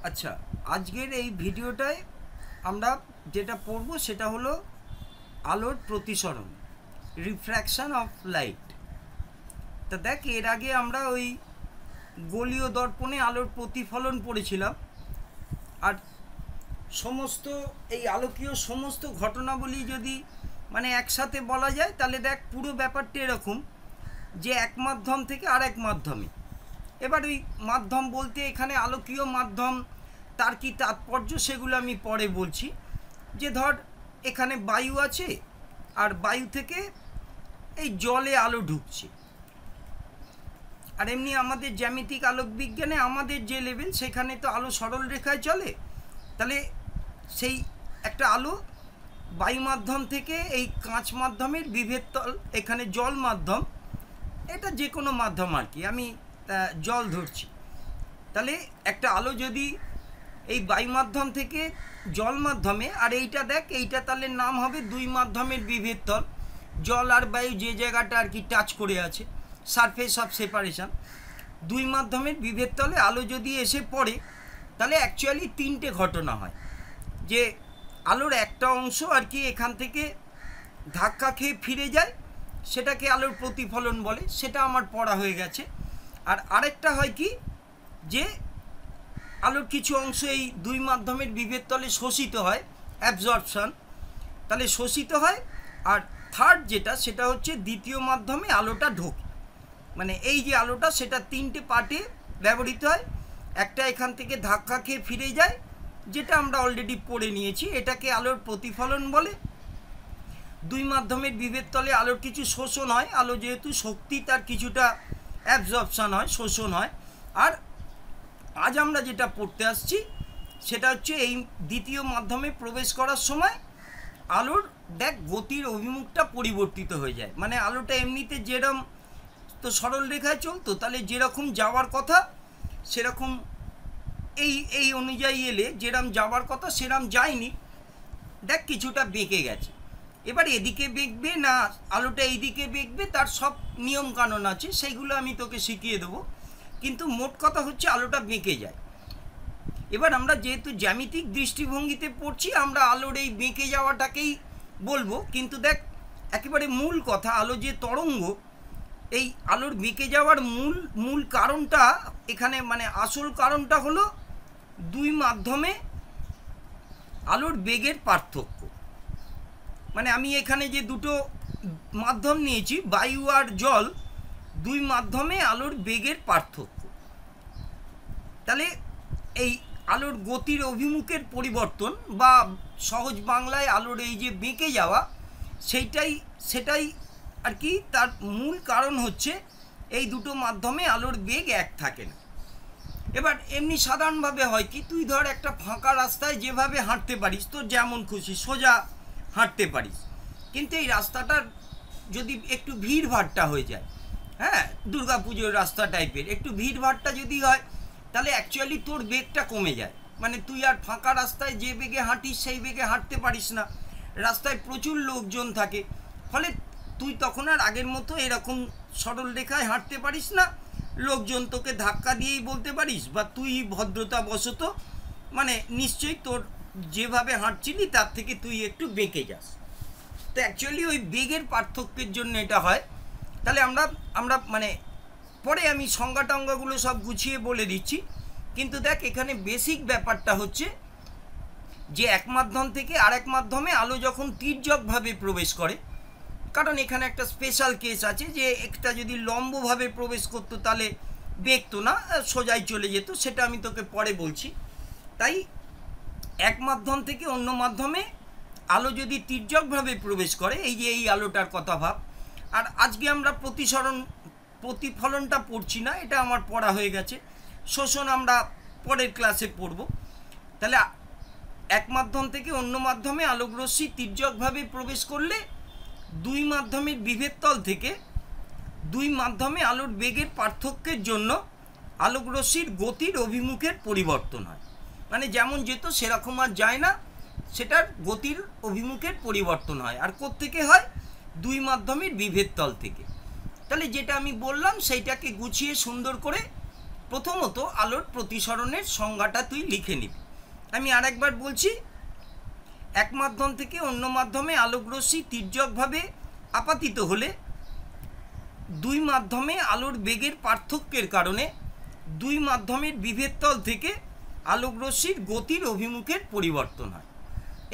আচ্ছা, আজকের এই ভিডিওটায় আমরা যেটা পড়ব সেটা হলো আলোর প্রতিসরণ, রিফ্র্যাকশন অফ লাইট। তা দেখ, এর আগে আমরা ওই গোলীয় দর্পণে আলোর প্রতিফলন পড়েছিলাম, আর সমস্ত এই আলোকীয় সমস্ত ঘটনাবলী যদি মানে একসাথে বলা যায় তাহলে দেখ পুরো ব্যাপারটা এরকম যে এক মাধ্যম থেকে আর এক মাধ্যমে। এবার ওই মাধ্যম বলতে এখানে আলোকীয় মাধ্যম, তার কি তাৎপর্য সেগুলো আমি পরে বলছি। যে ধর এখানে বায়ু আছে, আর বায়ু থেকে এই জলে আলো ঢুকছে, আর এমনি আমাদের জ্যামিতিক আলোক বিজ্ঞানে আমাদের যে লেভেল সেখানে তো আলো সরল রেখায় চলে। তাহলে সেই একটা আলো বায়ু মাধ্যম থেকে এই কাঁচ মাধ্যমের বিভেদ তল, এখানে জল মাধ্যম, এটা যে কোনো মাধ্যম আর কি, আমি জল ধরছি। তাহলে একটা আলো যদি এই বায়ু মাধ্যম থেকে জল মাধ্যমে, আর এইটা দেখ এইটা তাহলে নাম হবে দুই মাধ্যমের বিভেদ তল। জল আর বায়ু যে জায়গাটা আর কি টাচ করে আছে, সারফেস অফ সেপারেশন, দুই মাধ্যমের বিভেদ তলে আলো যদি এসে পড়ে তাহলে অ্যাকচুয়ালি তিনটে ঘটনা হয়। যে আলোর একটা অংশ আর কি এখান থেকে ধাক্কা খেয়ে ফিরে যায়, সেটাকে আলোর প্রতিফলন বলে, সেটা আমার পড়া হয়ে গেছে। আর আরেকটা হয় কি, যে আলোর কিছু অংশ এই দুই মাধ্যমের বিভেদ তলে শোষিত হয়, অ্যাবজর্পশন, তাহলে শোষিত হয়। আর থার্ড যেটা, সেটা হচ্ছে দ্বিতীয় মাধ্যমে আলোটা ঢোকে। মানে এই যে আলোটা, সেটা তিনটে পার্টে ব্যবহৃত হয়। একটা এখান থেকে ধাক্কা খেয়ে ফিরে যায়, যেটা আমরা অলরেডি পড়ে নিয়েছি, এটাকে আলোর প্রতিফলন বলে। দুই মাধ্যমের বিভেদ তলে আলোর কিছু শোষণ হয়, আলো যেহেতু শক্তি তার কিছুটা অ্যাবজর্পশন হয়, শোষণ হয়। আর আজ আমরা যেটা পড়তে আসছি সেটা হচ্ছে এই দ্বিতীয় মাধ্যমে প্রবেশ করার সময় আলোর দেখ গতির অভিমুখটা পরিবর্তিত হয়ে যায়। মানে আলোটা এমনিতে যেরকম তো সরল রেখায় চলতো, তাহলে যেরকম যাওয়ার কথা সেরকম এই অনুযায়ী এলে যেরকম যাওয়ার কথা সেরকম যায়নি, দেখ কিছুটা বেঁকে গেছে। এবার এদিকে বেঁকবে না আলোটা এইদিকে বেঁকবে, তার সব নিয়ম কানুন আছে, সেইগুলো আমি তোকে শিখিয়ে দেবো। কিন্তু মোট কথা হচ্ছে আলোটা বেঁকে যায়। এবার আমরা যেহেতু জ্যামিতিক দৃষ্টিভঙ্গিতে পড়ছি, আমরা আলোর এই বেঁকে যাওয়াটাকেই বলবো। কিন্তু দেখ একেবারে মূল কথা, আলো যে তরঙ্গ, এই আলোর বেঁকে যাওয়ার মূল কারণটা এখানে, মানে আসল কারণটা হলো দুই মাধ্যমে আলোর বেগের পার্থক্য। মানে আমি এখানে যে দুটো মাধ্যম নিয়েছি, বায়ু আর জল, দুই মাধ্যমে আলোর বেগের পার্থক্য। তাহলে এই আলোর গতির অভিমুখের পরিবর্তন, বা সহজ বাংলায় আলোর এই যে বেঁকে যাওয়া, সেটাই আর কি তার মূল কারণ হচ্ছে এই দুটো মাধ্যমে আলোর বেগ এক থাকে না। এবার এমনি সাধারণভাবে হয় কি, তুই ধর একটা ফাঁকা রাস্তায় যেভাবে হাঁটতে পারিস, তোর যেমন খুশি সোজা হাঁটতে পারিস, কিন্তু এই রাস্তাটার যদি একটু ভিড়ভাট্টা হয়ে যায়, হ্যাঁ, দুর্গাপুজোর রাস্তা টাইপের একটু ভিড়ভাট্টা যদি হয়, তাহলে অ্যাকচুয়ালি তোর বেগটা কমে যায়। মানে তুই আর ফাঁকা রাস্তায় যে বেগে হাঁটিস সেই বেগে হাঁটতে পারিস না, রাস্তায় প্রচুর লোকজন থাকে, ফলে তুই তখন আর আগের মতো এরকম সরল রেখায় হাঁটতে পারিস না। লোকজন তোকে ধাক্কা দিয়েই বলতে পারিস, বা তুই ভদ্রতাবশত মানে নিশ্চয়ই তোর যেভাবে হাঁটছিলি তার থেকে তুই একটু বেঁকে যাস। তো অ্যাকচুয়ালি ওই বেগের পার্থক্যের জন্য এটা হয়। তাহলে আমরা মানে পরে আমি সংজ্ঞা টঙ্গাগুলো সব গুছিয়ে বলে দিচ্ছি। কিন্তু দেখ এখানে বেসিক ব্যাপারটা হচ্ছে যে এক মাধ্যম থেকে আরেক মাধ্যমে আলো যখন তির্যকভাবে প্রবেশ করে, কারণ এখানে একটা স্পেশাল কেস আছে যে একটা যদি লম্বভাবে প্রবেশ করতো তাহলে বেগতো না, সোজাই চলে যেত, সেটা আমি তোকে পরে বলছি। তাই এক মাধ্যম থেকে অন্য মাধ্যমে আলো যদি তির্যকভাবে প্রবেশ করে, এই যে এই আলোটার কথা ভাব। আর আজকে আমরা প্রতিফলনটা পড়ছি না, এটা আমার পড়া হয়ে গেছে। শোষণ আমরা পরের ক্লাসে পড়ব। তাহলে এক মাধ্যম থেকে অন্য মাধ্যমে আলোকরশ্মি তির্যকভাবে প্রবেশ করলে দুই মাধ্যমের বিভেদ তল থেকে দুই মাধ্যমে আলোর বেগের পার্থক্যের জন্য আলোকরশ্মির গতির অভিমুখের পরিবর্তন হয়। মানে যেমন যেত সেরকম আর যায় না, সেটার গতির অভিমুখের পরিবর্তন হয়। আর কোত্থেকে হয়? দুই মাধ্যমের বিভেদ তল থেকে। তাহলে যেটা আমি বললাম সেইটাকে গুছিয়ে সুন্দর করে প্রথমত আলোর প্রতিসরণের সংজ্ঞাটা তুই লিখে নিবি। আমি আরেকবার বলছি, এক মাধ্যম থেকে অন্য মাধ্যমে আলোকরশ্মি তির্যকভাবে আপাতিত হলে দুই মাধ্যমে আলোর বেগের পার্থক্যের কারণে দুই মাধ্যমের বিভেদতল থেকে আলোকরশ্মির গতির অভিমুখের পরিবর্তন হয়।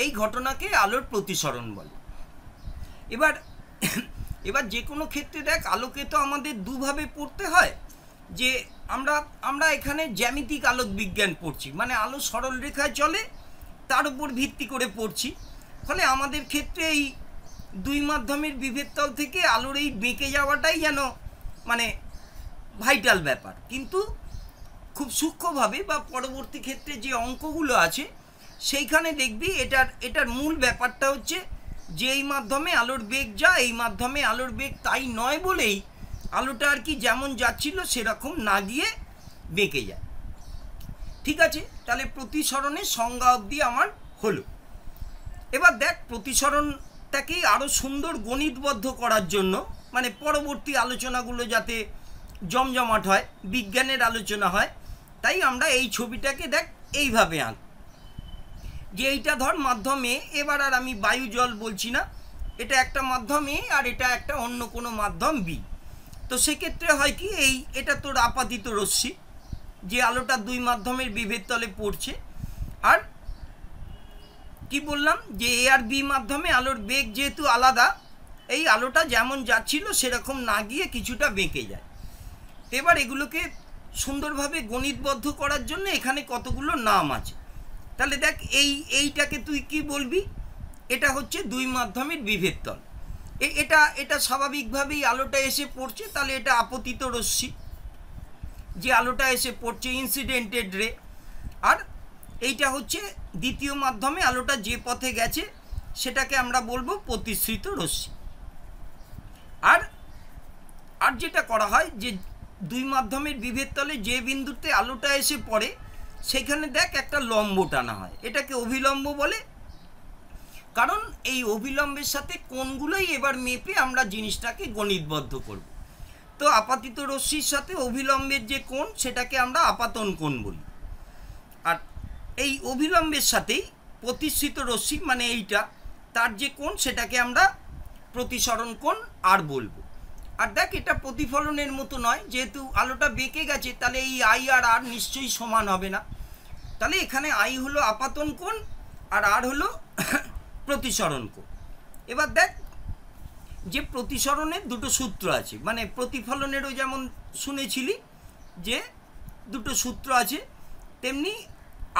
এই ঘটনাকে আলোর প্রতিসরণ বলে। এবার যে কোনো ক্ষেত্রে দেখ, আলোকে তো আমাদের দুভাবে পড়তে হয়, যে আমরা এখানে জ্যামিতিক আলোক বিজ্ঞান পড়ছি, মানে আলো সরল রেখায় চলে তার উপর ভিত্তি করে পড়ছি। ফলে আমাদের ক্ষেত্রে এই দুই মাধ্যমের বিভেদতল থেকে আলোর এই বেঁকে যাওয়াটাই যেন মানে ভাইটাল ব্যাপার। কিন্তু খুব সূক্ষ্মভাবে বা পরবর্তী ক্ষেত্রে যে অঙ্কগুলো আছে সেইখানে দেখবি এটার মূল ব্যাপারটা হচ্ছে যে এই মাধ্যমে আলোর বেগ যা, এই মাধ্যমে আলোর বেগ তাই নয় বলেই আলোটা আর কি যেমন যাচ্ছিল সেরকম না গিয়ে বেঁকে যায়। ঠিক আছে, তাহলে প্রতিসরণের সংজ্ঞা অবধি আমার হলো। এবার দেখ, প্রতিসরণটাকেই আরও সুন্দর গণিতবদ্ধ করার জন্য, মানে পরবর্তী আলোচনাগুলো যাতে জমজমাট হয়, বিজ্ঞানের আলোচনা হয়, তাই আমরা এই ছবিটাকে দেখ এইভাবে আঁক, যে এইটা ধর মাধ্যম এ। এবার আর আমি বায়ু জল বলছি না, এটা একটা মাধ্যম এ আর এটা একটা অন্য কোনো মাধ্যম বি। তো সেক্ষেত্রে হয় কি, এটা তোর আপাতিত রশ্মি, যে আলোটা দুই মাধ্যমের বিভেদতলে পড়ছে। আর কি বললাম, যে এ আর বি মাধ্যমে আলোর বেগ যেহেতু আলাদা, এই আলোটা যেমন যাচ্ছিল সেরকম না গিয়ে কিছুটা বেঁকে যায়। এবার এগুলোকে সুন্দরভাবে গণিতবদ্ধ করার জন্য এখানে কতগুলো নাম আছে। তাহলে দেখ, এইটাকে তুই কি বলবি, এটা হচ্ছে দুই মাধ্যমের বিভেদতল। এটা স্বাভাবিকভাবেই আলোটা এসে পড়ছে, তাহলে এটা আপতিত রশ্মি, যে আলোটা এসে পড়ছে ইনসিডেন্টেড রে। আর এইটা হচ্ছে দ্বিতীয় মাধ্যমে আলোটা যে পথে গেছে সেটাকে আমরা বলবো প্রতিসৃত রশ্মি। আর যেটা করা হয়, যে দুই মাধ্যমের বিভেদতলে যে বিন্দুতে আলোটা এসে পড়ে সেখানে দেখ একটা লম্ব টানা হয়, এটাকে অভিলম্ব বলে। কারণ এই অভিলম্বের সাথে কোণগুলোই এবার মেপে আমরা জিনিসটাকে গণিতবদ্ধ করব। তো আপাতিত রশ্মির সাথে অভিলম্বের যে কোণ সেটাকে আমরা আপাতন কোণ বলি। আর এই অভিলম্বের সাথেই প্রতিসৃত রশ্মি মানে এইটা, তার যে কোণ সেটাকে আমরা প্রতিসরণ কোণ আর বলবো। আর দেখ, এটা প্রতিফলনের মতো নয়, যেহেতু আলোটা বেঁকে গেছে তাহলে এই আই আর আর নিশ্চয়ই সমান হবে না। তাহলে এখানে আই হলো আপাতন কোণ আর আর হলো প্রতিসরণ কোণ। এবার দেখ, যে প্রতিসরণের দুটো সূত্র আছে, মানে প্রতিফলনেরও যেমন শুনেছিলি যে দুটো সূত্র আছে, তেমনি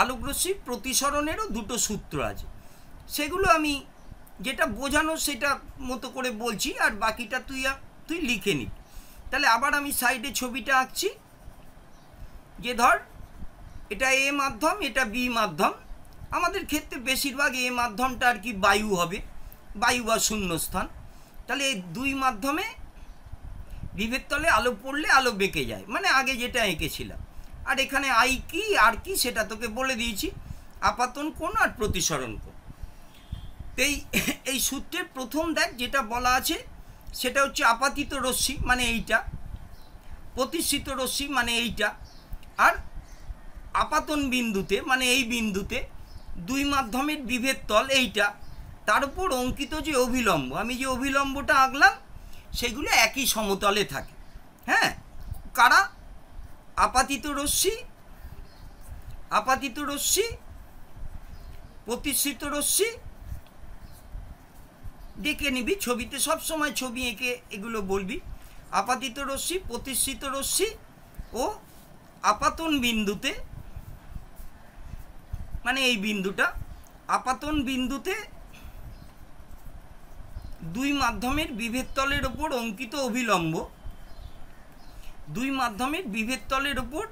আলোকরশ্মি প্রতিসরণেরও দুটো সূত্র আছে। সেগুলো আমি যেটা বোঝানো সেটা মতো করে বলছি, আর বাকিটা তুই লিখে নিবি। তাহলে আবার আমি সাইডে ছবিটা আঁকছি, যে ধর এটা এ মাধ্যম, এটা বি মাধ্যম। আমাদের ক্ষেত্রে বেশিরভাগ এ মাধ্যমটা আর কি বায়ু হবে, বায়ু বা শূন্যস্থান। তাহলে এই দুই মাধ্যমে বিভেদতলে আলো পড়লে আলো বেঁকে যায়, মানে আগে যেটা এঁকেছিলাম। আর এখানে আই কি আর কি সেটা তোকে বলে দিয়েছি, আপাতন কোণ আর প্রতিসরণ কোণ। এই সূত্রের প্রথম দেখ যেটা বলা আছে সেটা হচ্ছে আপাতিত রশ্মি মানে এইটা, প্রতিসৃত রশ্মি মানে এইটা। আর আপাতন বিন্দুতে মানে এই বিন্দুতে দুই মাধ্যমের বিভেদতল এইটা, তার উপর অঙ্কিত যে অভিলম্ব, আমি যে অভিলম্বটা আঁকলাম সেগুলো একই সমতলে থাকে। হ্যাঁ, কারা? আপাতিত রশ্মি, প্রতিসৃত রশ্মি। দেখে নিবি ছবিতে, সবসময় ছবি এঁকে এগুলো বলবি। আপাতিত রশ্মি, প্রতিসৃত রশ্মি ও আপাতন বিন্দুতে, মানে এই বিন্দুটা, আপাতন বিন্দুতে দুই মাধ্যমের বিভেদতলের ওপর অঙ্কিত অভিলম্ব, দুই মাধ্যমের বিভেদতলের ওপর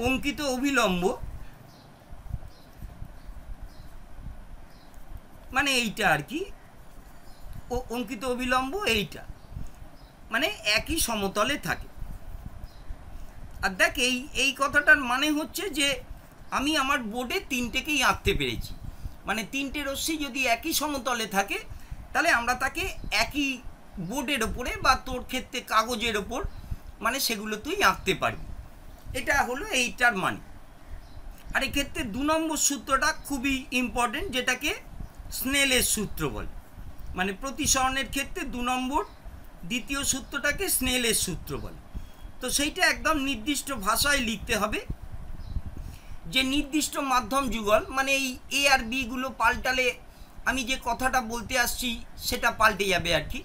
অঙ্কিত অভিলম্ব মানে এইটা আর কি, ও অঙ্কিত অভিলম্ব এইটা, মানে একই সমতলে থাকে। আর দেখ, এই কথাটার মানে হচ্ছে যে আমি আমার বোর্ডে তিনটেকেই আঁকতে পেরেছি, মানে তিনটে রশ্মি যদি একই সমতলে থাকে তাহলে আমরা তাকে একই বোর্ডের ওপরে বা তোর ক্ষেত্রে কাগজের ওপর মানে সেগুলো তুই আঁকতে পারবি। এটা হলো এইটার মানে। আর এক্ষেত্রে 2 নম্বর সূত্রটা খুবই ইম্পর্টেন্ট, যেটাকে স্নেলের সূত্র বলে। মানে প্রতিসরণের ক্ষেত্রে 2 নম্বর দ্বিতীয় সূত্রটাকে স্নেলের সূত্র বলে। তো সেইটা একদম নির্দিষ্ট ভাষায় লিখতে হবে, যে নির্দিষ্ট মাধ্যম যুগল, মানে এই এ আর বিগুলো পাল্টালে আমি যে কথাটা বলতে আসছি সেটা পাল্টে যাবে আর কি।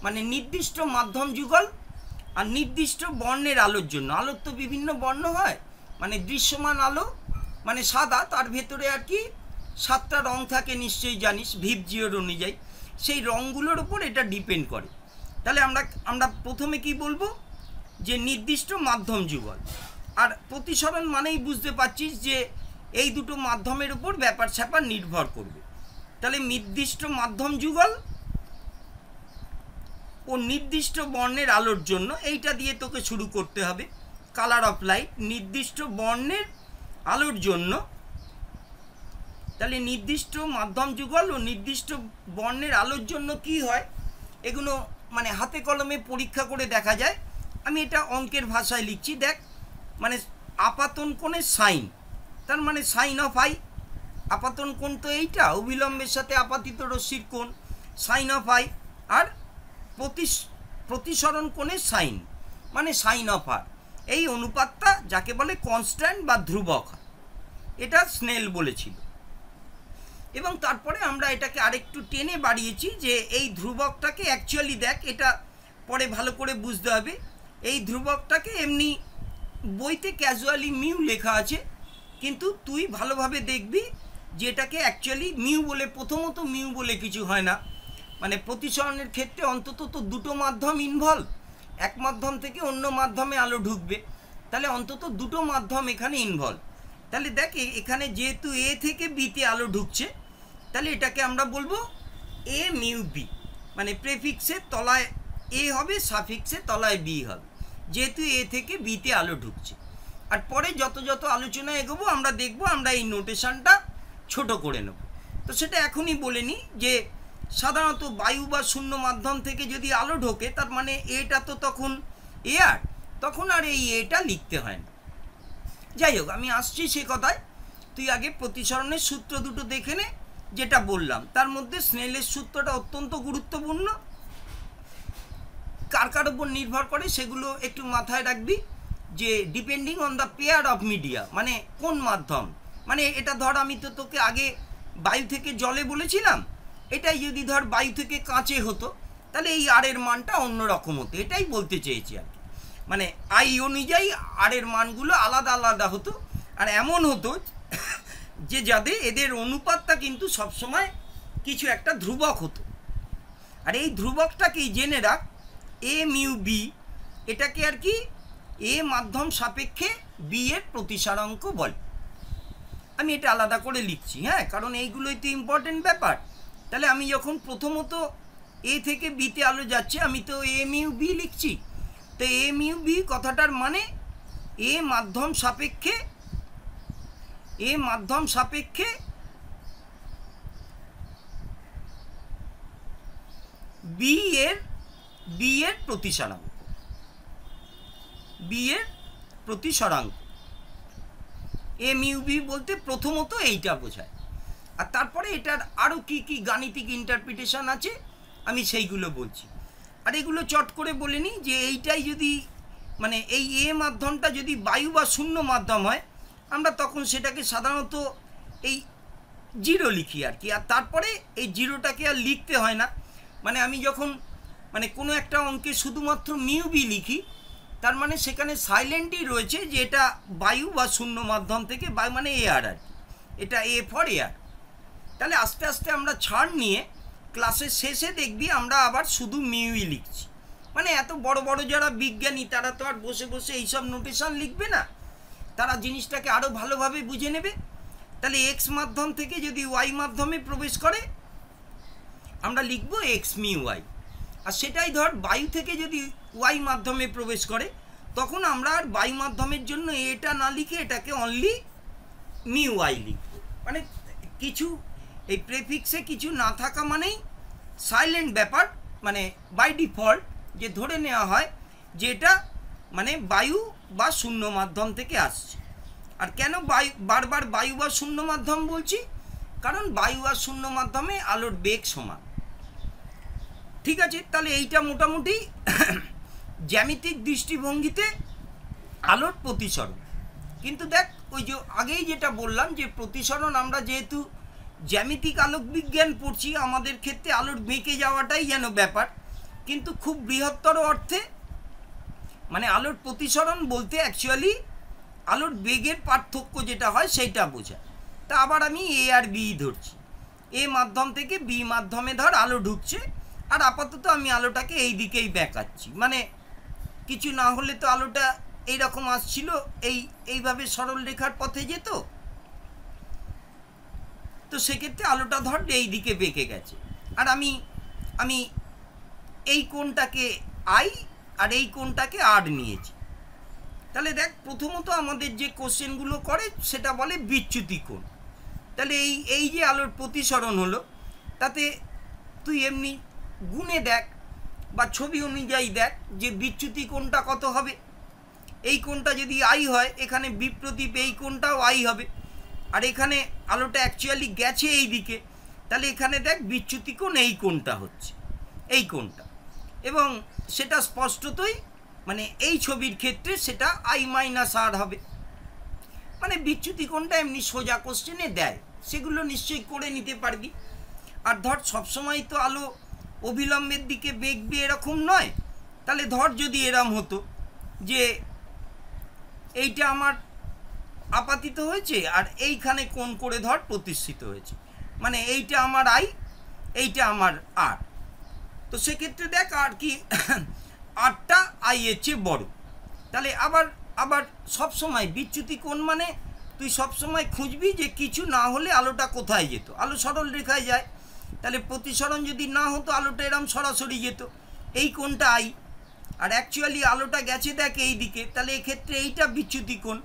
মানে নির্দিষ্ট মাধ্যম যুগল আর নির্দিষ্ট বর্ণের আলোর জন্য, আলোর তো বিভিন্ন বর্ণ হয়, মানে দৃশ্যমান আলো মানে সাদা, তার ভেতরে আর কি 7টা রং থাকে নিশ্চয়ই জানিস, ভিভ জিওর অনুযায়ী সেই রঙগুলোর উপর এটা ডিপেন্ড করে। তাহলে আমরা প্রথমে কি বলবো, যে নির্দিষ্ট মাধ্যম যুগল। আর প্রতিসরণ মানেই বুঝতে পারছিস যে এই দুটো মাধ্যমের উপর ব্যাপার স্যাপার নির্ভর করবে। তাহলে নির্দিষ্ট মাধ্যম যুগল ও নির্দিষ্ট বর্ণের আলোর জন্য, এইটা দিয়ে তোকে শুরু করতে হবে। কালার অফ লাইট, নির্দিষ্ট বর্ণের আলোর জন্য। তাহলে নির্দিষ্ট মাধ্যম যুগল ও নির্দিষ্ট বর্ণের আলোর জন্য কি হয়, এগুলো মানে হাতে কলমে পরীক্ষা করে দেখা যায়। আমি এটা অঙ্কের ভাষায় লিখছি, দেখ। মানে আপাতন কোণের সাইন, তার মানে সাইন অফ আই। আপাতন কোণ তো এইটা, অবিলম্বের সাথে আপাতিত রশ্মির কোণ, সাইন অফ আই। আর প্রতিসরণ কোণের সাইন মানে সাইন অফ আর। এই অনুপাতটা যাকে বলে কনস্ট্যান্ট বা ধ্রুবক, এটা স্নেল বলেছিল। এবং তারপরে আমরা এটাকে আরেকটু টেনে বাড়িয়েছি, যে এই ধ্রুবকটাকে অ্যাকচুয়ালি দেখ, এটা পরে ভালো করে বুঝতে হবে। এই ধ্রুবকটাকে এমনি বইতে ক্যাজুয়ালি মিউ লেখা আছে, কিন্তু তুই ভালোভাবে দেখবি যে এটাকে অ্যাকচুয়ালি মিউ বলে, প্রথমত মিউ বলে কিছু হয় না। মানে প্রতিসরণের ক্ষেত্রে অন্তত তো দুটো মাধ্যম ইনভলভ, এক মাধ্যম থেকে অন্য মাধ্যমে আলো ঢুকবে, তাহলে অন্তত দুটো মাধ্যম এখানে ইনভলভ। তাহলে দেখ এখানে যেহেতু এ থেকে বিতে আলো ঢুকছে, তাহলে এটাকে আমরা বলবো এ মিউ বি, মানে প্রেফিক্সের তলায় এ হবে, সাফিক্সের তলায় বি হবে, যেহেতু এ থেকে বিতে আলো ঢুকছে। আর পরে যত যত আলোচনা এগোবো আমরা দেখব আমরা এই নোটেশনটা ছোট করে নেব। তো সেটা এখনই বলে নিই যে সাধারণত বায়ু বা শূন্য মাধ্যম থেকে যদি আলো ঢোকে, তার মানে এটা তো তখন এয়ার, তখন আর এই এটা লিখতে হয় না। যাই হোক, আমি আসছি সে কথায়। তুই আগে প্রতিসরণের সূত্র দুটো দেখে নে, যেটা বললাম তার মধ্যে স্নেলের সূত্রটা অত্যন্ত গুরুত্বপূর্ণ। কার কার উপর নির্ভর করে সেগুলো একটু মাথায় রাখবি, যে depending on the pair of media, মানে কোন মাধ্যম। মানে এটা ধর আমি তো তোকে আগে বায়ু থেকে জলে বলেছিলাম, এটাই যদি ধর বায়ু থেকে কাঁচে হতো, তাহলে এই আর এর মানটা অন্যরকম হতো, এটাই বলতে চেয়েছি আর কি। মানে আই অনুযায়ী আর এর মানগুলো আলাদা আলাদা হতো। আর এমন হতো যে যাদের এদের অনুপাতটা কিন্তু সবসময় কিছু একটা ধ্রুবক হতো। আর এই ধ্রুবকটাকেই জেনে রাখ, এ মিউ বি, এটাকে আর কি এ মাধ্যম সাপেক্ষে বি এর প্রতিসারাঙ্ক বলে। আমি এটা আলাদা করে লিখছি, হ্যাঁ, কারণ এইগুলোই তো ইম্পর্টেন্ট ব্যাপার। তাহলে আমি যখন প্রথমত এ থেকে বিতে আলো যাচ্ছে, আমি তো এ মিউ বি লিখছি। তো এ মিউ বি কথাটার মানে এ মাধ্যম সাপেক্ষে বি এর প্রতিসরাঙ্ক, এ মিউ বি বলতে প্রথমত এইটা বোঝায়। আর তারপরে এটার আরও কি কি গাণিতিক ইন্টারপ্রিটেশন আছে আমি সেইগুলো বলছি। আর এগুলো চট করে বলে নিই যে এইটাই যদি মানে এই এ মাধ্যমটা যদি বায়ু বা শূন্য মাধ্যম হয়, আমরা তখন সেটাকে সাধারণত এই জিরো লিখি আর কি। আর তারপরে এই জিরোটাকে আর লিখতে হয় না। মানে আমি যখন মানে কোনো একটা অঙ্কে শুধুমাত্র মিউ বি লিখি, তার মানে সেখানে সাইলেন্টই রয়েছে যে এটা বায়ু বা শূন্য মাধ্যম থেকে, বায়ু মানে এয়ার আর কি, এটা এ ফর এয়ার। তাহলে আস্তে আস্তে আমরা ছাড় নিয়ে ক্লাসের শেষে দেখবি আমরা আবার শুধু মিউই লিখছি। মানে এত বড় বড় যারা বিজ্ঞানী তারা তো আর বসে বসে এইসব নোটেশন লিখবে না, তারা জিনিসটাকে আরও ভালোভাবে বুঝে নেবে। তাহলে এক্স মাধ্যম থেকে যদি ওয়াই মাধ্যমে প্রবেশ করে আমরা লিখব এক্স মিউ ওয়াই। আর সেটাই ধর বায়ু থেকে যদি ওয়াই মাধ্যমে প্রবেশ করে, তখন আমরা আর বায়ু মাধ্যমের জন্য এটা না লিখে এটাকে অনলি মিউ ওয়াই লিখব। মানে কিছু এই প্রেফিক্সে কিছু না থাকা মানেই সাইলেন্ট ব্যাপার, মানে বাই ডিফল্ট যে ধরে নেওয়া হয় যে এটা মানে বায়ু বা শূন্য মাধ্যম থেকে আসছে। আর কেন বারবার বায়ু বা শূন্য মাধ্যম বলছি? কারণ বায়ু আর শূন্য মাধ্যমে আলোর বেগ সমান। ঠিক আছে, তাহলে এইটা মোটামুটি জ্যামিতিক দৃষ্টিভঙ্গিতে আলোর প্রতিসরণ। কিন্তু দেখ, ওই যে আগেই যেটা বললাম যে প্রতিসরণ আমরা যেহেতু জ্যামিতিক আলোক বিজ্ঞান পড়ছি, আমাদের ক্ষেত্রে আলোর বেঁকে যাওয়াটাই যেন ব্যাপার, কিন্তু খুব বৃহত্তর অর্থে মানে আলোর প্রতিসরণ বলতে অ্যাকচুয়ালি আলোর বেগের পার্থক্য যেটা হয় সেইটা বোঝায়। তা আবার আমি এ আর বি ধরছি, এ মাধ্যম থেকে বি মাধ্যমে ধর আলো ঢুকছে, আর আপাতত আমি আলোটাকে এই দিকেই বেঁকাচ্ছি। মানে কিছু না হলে তো আলোটা এইরকম আসছিল, এইভাবে সরল রেখার পথে যেত, তো সেক্ষেত্রে আলোটা ধর এই দিকে বেঁকে গেছে। আর আমি এই কোণটাকে আই আর এই কোণটাকে আর নিয়েছি। তাহলে দেখ, প্রথমত আমাদের যে কোশ্চেনগুলো করে সেটা বলে বিচ্যুতি কোণ। তাহলে এই যে আলোর প্রতিসরণ হলো, তাতে তুই এমনি গুণে দেখ বা ছবি অনুযায়ী দেখ যে বিচ্যুতি কোণটা কত হবে। এই কোণটা যদি আই হয়, এখানে বিপ্রতীপ এই কোণটাও আই হবে, আর এখানে আলোটা অ্যাকচুয়ালি গেছে এই দিকে, তাহলে এখানে দেখ বিচ্যুতি কোণ এই কোণটা হচ্ছে, এই কোণটা, এবং সেটা স্পষ্টতই মানে এই ছবির ক্ষেত্রে সেটা আই মাইনাস আর হবে। মানে বিচ্যুতি কোণটা এমনি সোজা কোশ্চেনে দেয়, সেগুলো নিশ্চয়ই করে নিতে পারবি। আর ধর সবসময় তো আলো অবিলম্বের দিকে বেঁকবে এরকম নয়। তাহলে ধর যদি এরম হতো যে এইটা আমার আপাতিত হয়েছে আর এইখানে কোণ করে ধর প্রতিষ্ঠিত হয়েছে, মানে এইটা আমার আই, এইটা আমার আর, তো সেক্ষেত্রে দেখ আর কি আরটা আই এর চেয়ে বড়। তাহলে আবার সবসময় বিচ্যুতি কোণ মানে তুই সবসময় খুঁজবি যে কিছু না হলে আলোটা কোথায় যেত। আলো সরল রেখায় যায়, তাহলে প্রতিসরণ যদি না হতো আলোটা এরম সরাসরি যেত, এই কোণটা আই, আর অ্যাকচুয়ালি আলোটা গেছে দেখ এই দিকে, তাহলে এক্ষেত্রে এইটা বিচ্যুতি কোণ।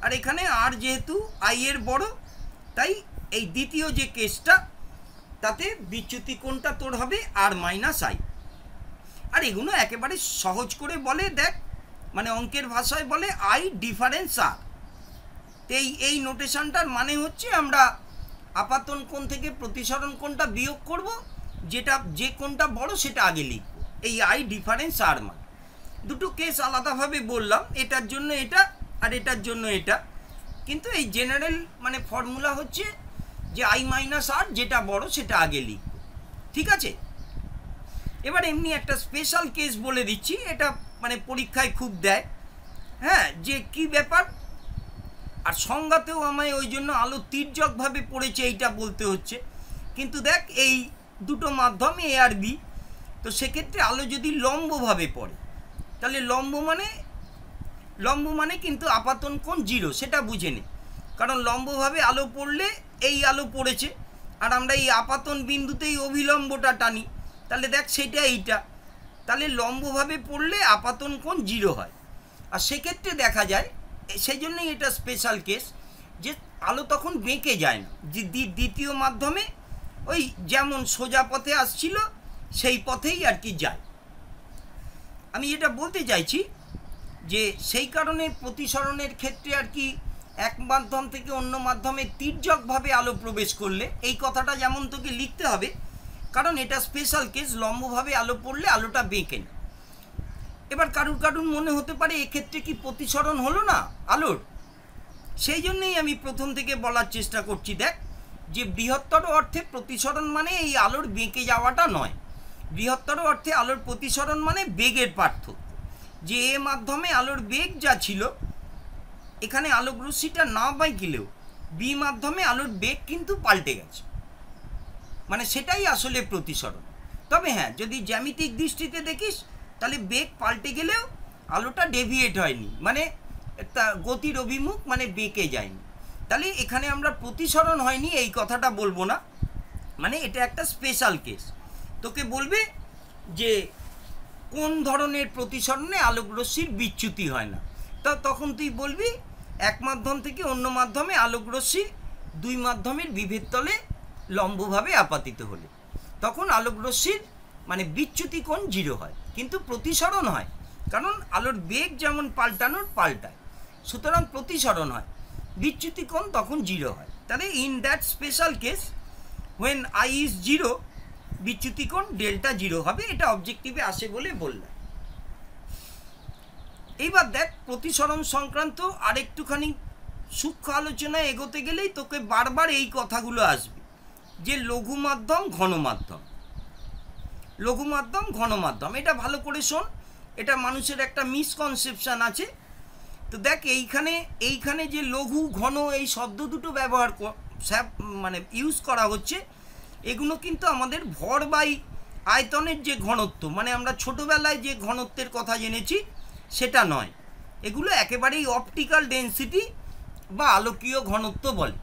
আর এখানে আর যেহেতু আই এর বড়, তাই এই দ্বিতীয় যে কেসটা তাতে বিচ্যুতি কোণটা তোর হবে আর মাইনাস আই। আর এগুলো একেবারে সহজ করে বলে দেখ, মানে অঙ্কের ভাষায় বলে আই ডিফারেন্স আর। এই নোটেশনটার মানে হচ্ছে আমরা আপাতন কোণ থেকে প্রতিসরণ কোণটা বিয়োগ করব, যেটা যে কোণটা বড় সেটা আগে লিখব, এই আই ডিফারেন্স আর মানে। দুটো কেস আলাদাভাবে বললাম, এটার জন্য এটা আর এটার জন্য এটা, কিন্তু এই জেনারেল মানে ফর্মুলা হচ্ছে যে আই মাইনাস আর যেটা বড় সেটা আগে লিখব। ঠিক আছে, এবার এমনি একটা স্পেশাল কেস বলে দিচ্ছি, এটা মানে পরীক্ষায় খুব দেয়, হ্যাঁ, যে কি ব্যাপার। আর সংজ্ঞাতেও আমায় ওই জন্য আলো তির্যকভাবে পড়েছে এইটা বলতে হচ্ছে। কিন্তু দেখ, এই দুটো মাধ্যম এ আর বি, তো সেক্ষেত্রে আলো যদি লম্বভাবে পড়ে, তাহলে লম্ব মানে কিন্তু আপাতন কোণ 0, সেটা বুঝে নে। কারণ লম্বভাবে আলো পড়লে এই আলো পড়েছে, আর আমরা এই আপাতন বিন্দুতেই অভিলম্বটা টানি, তাহলে দেখ সেটা এইটা, তাহলে লম্বভাবে পড়লে আপাতন কোণ 0 হয়। আর সেক্ষেত্রে দেখা যায়, সেই জন্যই এটা স্পেশাল কেস, যে আলো তখন বেঁকে যায় না, যে দ্বিতীয় মাধ্যমে ওই যেমন সোজা পথে আসছিল সেই পথেই আর কি যায়। আমি এটা বলতে চাইছি যে সেই কারণে প্রতিসরণের ক্ষেত্রে আর কি এক মাধ্যম থেকে অন্য মাধ্যমে তির্যকভাবে আলো প্রবেশ করলে এই কথাটা যেমন তোকে লিখতে হবে, কারণ এটা স্পেশাল কেস, লম্বভাবে আলো পড়লে আলোটা বেঁকে না। এবার কারুর মনে হতে পারে এক্ষেত্রে কি প্রতিসরণ হলো না আলোর? সেই জন্যই আমি প্রথম থেকে বলার চেষ্টা করছি, দেখ যে বৃহত্তর অর্থে প্রতিসরণ মানে এই আলোর বেঁকে যাওয়াটা নয়। বৃহত্তর অর্থে আলোর প্রতিসরণ মানে বেগের পার্থক্য, যে এ মাধ্যমে আলোর বেগ যা ছিল, এখানে আলোক রশ্মিটা না বাঁকলেও বি মাধ্যমে আলোর বেগ কিন্তু পাল্টে গেছে, মানে সেটাই আসলে প্রতিসরণ। তবে হ্যাঁ, যদি জ্যামিতিক দৃষ্টিতে দেখিস তাহলে বেগ পাল্টে গেলেও আলোটা ডেভিয়েট হয়নি, মানে একটা গতির অভিমুখ, মানে বেঁকে যায়নি। তাহলে এখানে আমরা প্রতিসরণ হয়নি এই কথাটা বলবো না, মানে এটা একটা স্পেশাল কেস। তোকে বলবে যে কোন ধরনের প্রতিসরণে আলোক রশ্মির বিচ্যুতি হয় না, তো তখন তুই বলবি এক মাধ্যম থেকে অন্য মাধ্যমে আলোক রশ্মি দুই মাধ্যমের বিভেদ তলে লম্বভাবে আপাতিত হলে তখন আলোক রশ্মির মানে বিচ্যুতি কোণ 0 হয়, কিন্তু প্রতিসরণ হয়। কারণ আলোর বেগ যেমন পাল্টানোর পাল্টায়, সুতরাং প্রতিসরণ হয়, বিচ্যুতি কোণ তখন 0 হয়। তাহলে in that special case when I is 0 বিচ্যুতি কোণ ডেল্টা 0 হবে। এটা অবজেক্টিভে আসে বলে বললাম। এইবার দেখ প্রতিসরণ সংক্রান্ত আরেকটুখানি সূক্ষ্ম আলোচনায় এগোতে গেলেই তোকে বারবার এই কথাগুলো আসবে যে লঘু মাধ্যম ঘন মাধ্যম, লঘু মাধ্যম ঘন মাধ্যম। এটা ভালো করে শোন, এটা মানুষের একটা মিসকনসেপশন আছে। তো দেখ এইখানে যে লঘু ঘন এই শব্দ দুটো ব্যবহার মানে ইউজ করা হচ্ছে, এগুলো কিন্তু আমাদের ভর বাই আয়তনের যে ঘনত্ব, মানে আমরা ছোটোবেলায় যে ঘনত্বের কথা জেনেছি সেটা নয়। এগুলো একেবারেই অপটিক্যাল ডেন্সিটি বা আলোকীয় ঘনত্ব বলে।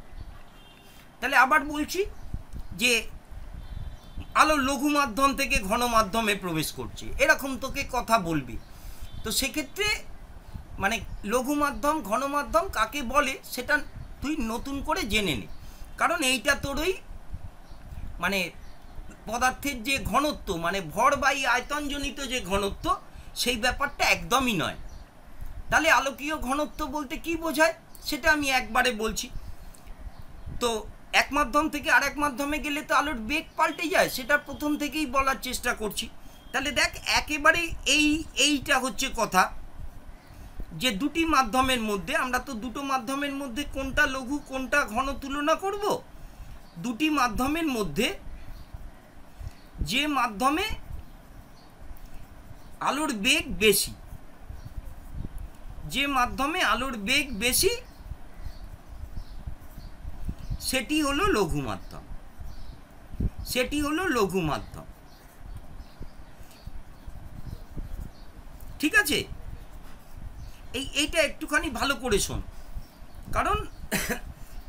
তাহলে আবার বলছি যে আলো লঘু মাধ্যম থেকে ঘন মাধ্যমে প্রবেশ করছে, এরকম তোকে কথা বলবি। তো সেক্ষেত্রে মানে লঘু মাধ্যম ঘন মাধ্যম কাকে বলে সেটা তুই নতুন করে জেনে নে, কারণ এইটা তোরই মানে পদার্থের যে ঘনত্ব, মানে ভর বাই আয়তনজনিত যে ঘনত্ব, সেই ব্যাপারটা একদমই নয়। তাহলে আলোকীয় ঘনত্ব বলতে কি বোঝায় সেটা আমি একবারে বলছি। তো এক মাধ্যম থেকে আরেক মাধ্যমে গেলে তো আলোর বেগ পাল্টে যায়, সেটা প্রথম থেকেই বলার চেষ্টা করছি। তাহলে দেখ একেবারে এইটা হচ্ছে কথা যে দুটি মাধ্যমের মধ্যে, আমরা তো দুটো মাধ্যমের মধ্যে কোনটা লঘু কোনটা ঘন তুলনা করব। দুটি মাধ্যমের মধ্যে যে মাধ্যমে আলোর বেগ বেশি, যে মাধ্যমে আলোর বেগ বেশি সেটি হলো লঘু মাধ্যম, সেটি হলো লঘু মাধ্যম। ঠিক আছে, এইটা একটুখানি ভালো করে শোন, কারণ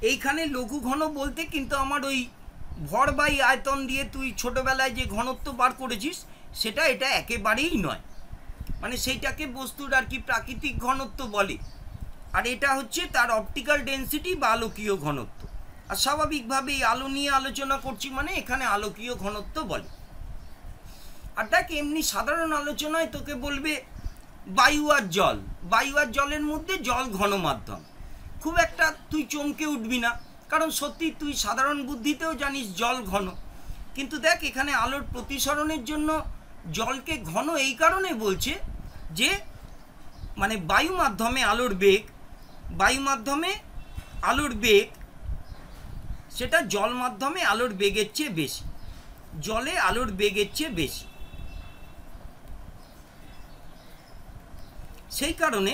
এইখানে লঘু ঘন বলতে কিন্তু আমার ওই ভর বাই আয়তন দিয়ে তুই ছোটোবেলায় যে ঘনত্ব বার করেছিস সেটা এটা একেবারেই নয়। মানে সেইটাকে বস্তুর আর কি প্রাকৃতিক ঘনত্ব বলে, আর এটা হচ্ছে তার অপটিক্যাল ডেন্সিটি বা আলোকীয় ঘনত্ব। আর স্বাভাবিকভাবেই আলো নিয়ে আলোচনা করছি মানে এখানে আলোকীয় ঘনত্ব বলে। আর দেখ এমনি সাধারণ আলোচনায় তোকে বলবে বায়ু আর জল, বায়ু আর জলের মধ্যে জল ঘন মাধ্যম, খুব একটা তুই চমকে উঠবি না, কারণ সত্যি তুই সাধারণ বুদ্ধিতেও জানিস জল ঘন। কিন্তু দেখ এখানে আলোর প্রতিসরণের জন্য জলকে ঘন এই কারণে বলছে যে মানে বায়ু মাধ্যমে আলোর বেগ, বায়ু মাধ্যমে আলোর বেগ সেটা জল মাধ্যমে আলোর বেগের চেয়ে বেশি, জলে আলোর বেগের চেয়ে বেশি। সেই কারণে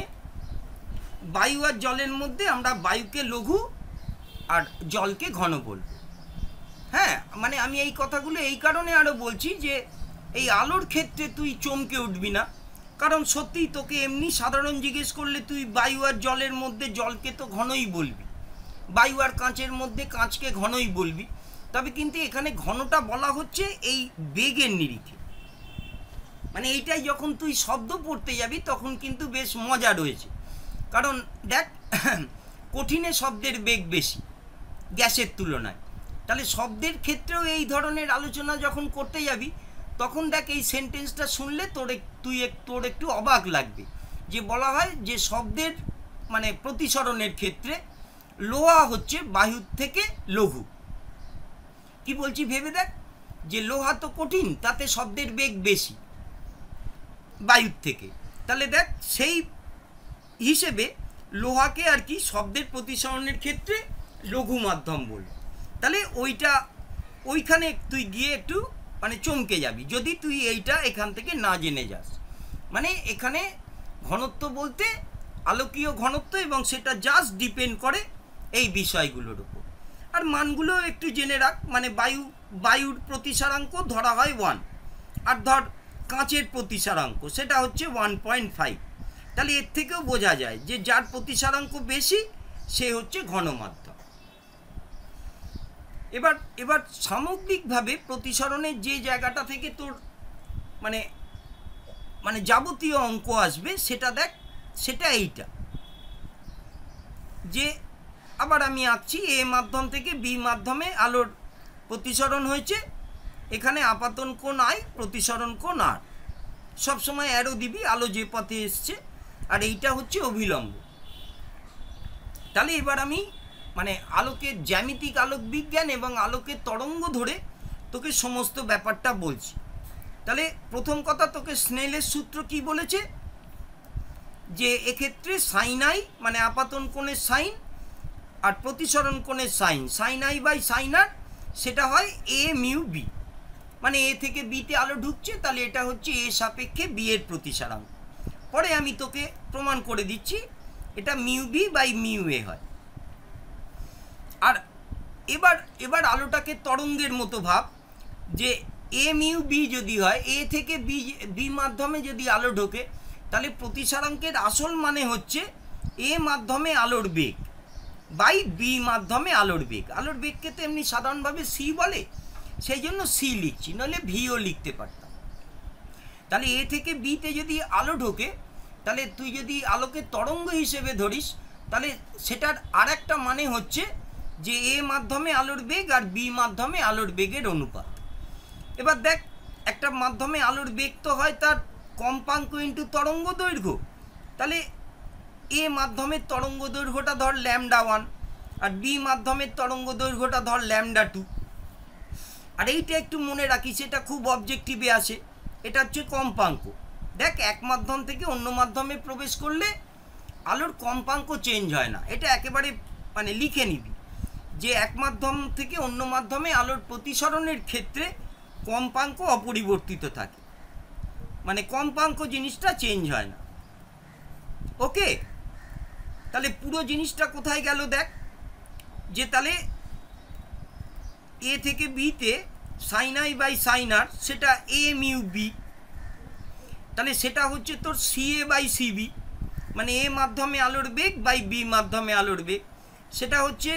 বায়ু আর জলের মধ্যে আমরা বায়ুকে লঘু আর জলকে ঘন বলব। হ্যাঁ, মানে আমি এই কথাগুলো এই কারণে আরও বলছি যে এই আলোর ক্ষেত্রে তুই চমকে উঠবি না, কারণ সত্যিই তোকে এমনি সাধারণ জিজ্ঞেস করলে তুই বায়ু আর জলের মধ্যে জলকে তো ঘনই বলবি, বায়ু আর কাঁচের মধ্যে কাঁচকে ঘনই বলবি। তবে কিন্তু এখানে ঘনটা বলা হচ্ছে এই বেগের নিরিখে, মানে এইটাই যখন তুই শব্দ পড়তে যাবি তখন কিন্তু বেশ মজা রয়েছে। কারণ দেখ কঠিনে শব্দের বেগ বেশি গ্যাসের তুলনায়, তাহলে শব্দের ক্ষেত্রেও এই ধরনের আলোচনা যখন করতে যাবি তখন দেখ এই সেন্টেন্সটা শুনলে তোর একটু অবাক লাগবে, যে বলা হয় যে শব্দের মানে প্রতিসরণের ক্ষেত্রে লোহা হচ্ছে বায়ুর থেকে লঘু। কি বলছি ভেবে দেখ, যে লোহা তো কঠিন, তাতে শব্দের বেগ বেশি বায়ুর থেকে, তাহলে দেখ সেই হিসেবে লোহাকে আর কি শব্দের প্রতিসরণের ক্ষেত্রে লঘু মাধ্যম বলে। তাহলে ওইখানে তুই গিয়ে একটু মানে চমকে যাবি যদি তুই এইটা এখান থেকে না জেনে যাস। মানে এখানে ঘনত্ব বলতে আলোকীয় ঘনত্ব, এবং সেটা জাস্ট ডিপেন্ড করে এই বিষয়গুলোর উপর। আর মানগুলো একটু জেনে রাখ, মানে বায়ুর প্রতিসারাঙ্ক ধরা হয় 1, আর ধর কাঁচের প্রতিসারাঙ্ক সেটা হচ্ছে 1.5। তাহলে এর থেকেও বোঝা যায় যে যার প্রতিসারাঙ্ক বেশি সে হচ্ছে ঘন মাধ্যম। এবার সামগ্রিকভাবে প্রতিসরণের যে জায়গাটা থেকে তোর মানে যাবতীয় অঙ্ক আসবে সেটা দেখ, সেটা এইটা যে আবার আমি আঁকছি এ মাধ্যম থেকে বি মাধ্যমে আলোর প্রতিসরণ হয়েছে, এখানে আপাতন কোণ আই, প্রতিসরণ কোণ আর। সবসময় অ্যারো দিবি আলো যে পথে এসছে, আর এইটা হচ্ছে অভিলম্ব। তাহলে এবার আমি মানে আলোকের জ্যামিতিক আলোক বিজ্ঞান এবং আলোকের তরঙ্গ ধরে তোকে সমস্ত ব্যাপারটা বলছি। তাহলে প্রথম কথা, তোকে স্নেলের সূত্র কি বলেছে, যে এক্ষেত্রে সাইন আই মানে আপাতন কোণের সাইন আর প্রতিসরণ কোণের sine, sine I by sine আর, সেটা হয় এ মিউ বি। মানে এ থেকে বিতে আলো ঢুকছে, তাহলে এটা হচ্ছে এ সাপেক্ষে বি এর প্রতিসরাঙ্ক। পরে আমি তোকে প্রমাণ করে দিচ্ছি এটা mu B by mu A হয়। আর এবার আলোটাকে তরঙ্গের মতো ভাব, যে এ মিউ বি যদি হয়, এ থেকে বি মাধ্যমে যদি আলো ঢোকে, তাহলে প্রতিসরাঙ্কের আসল মানে হচ্ছে এ মাধ্যমে আলোর বেগ বাই বি মাধ্যমে আলোর বেগ। আলোর বেগকে তো এমনি সাধারণভাবে সি বলে, সেই জন্য সি লিখছি, নাহলে ভিও লিখতে পারতাম। তাহলে এ থেকে বিতে যদি আলো ঢোকে, তাহলে তুই যদি আলোকে তরঙ্গ হিসেবে ধরিস, তাহলে সেটার আর একটা মানে হচ্ছে যে এ মাধ্যমে আলোর বেগ আর বি মাধ্যমে আলোর বেগের অনুপাত। এবার দেখ, একটা মাধ্যমে আলোর বেগ তো হয় তার কম্পাঙ্ক ইন্টু তরঙ্গ দৈর্ঘ্য। তাহলে এ মাধ্যমের তরঙ্গ দৈর্ঘ্যটা ধর λ1, আর বি মাধ্যমের তরঙ্গ দৈর্ঘ্যটা ধর λ2। আর এইটা একটু মনে রাখিস, এটা খুব অবজেক্টিভে আসে, এটা হচ্ছে কম্পাঙ্ক। দেখ, এক মাধ্যম থেকে অন্য মাধ্যমে প্রবেশ করলে আলোর কম্পাঙ্ক চেঞ্জ হয় না, এটা একেবারে মানে লিখে নিবি যে এক মাধ্যম থেকে অন্য মাধ্যমে আলোর প্রতিসরণের ক্ষেত্রে কম্পাঙ্ক অপরিবর্তিত থাকে, মানে কম্পাঙ্ক জিনিসটা চেঞ্জ হয় না। ওকে, তাহলে পুরো জিনিসটা কোথায় গেল দেখ, যে তাহলে এ থেকে বিতে সাইন আই বাই সাইন আর, সেটা এ মিউ বি, তাহলে সেটা হচ্ছে তোর সি এ বাই সিবি, মানে এ মাধ্যমে আলোর বেগ বাই বি মাধ্যমে আলোর বেগ। সেটা হচ্ছে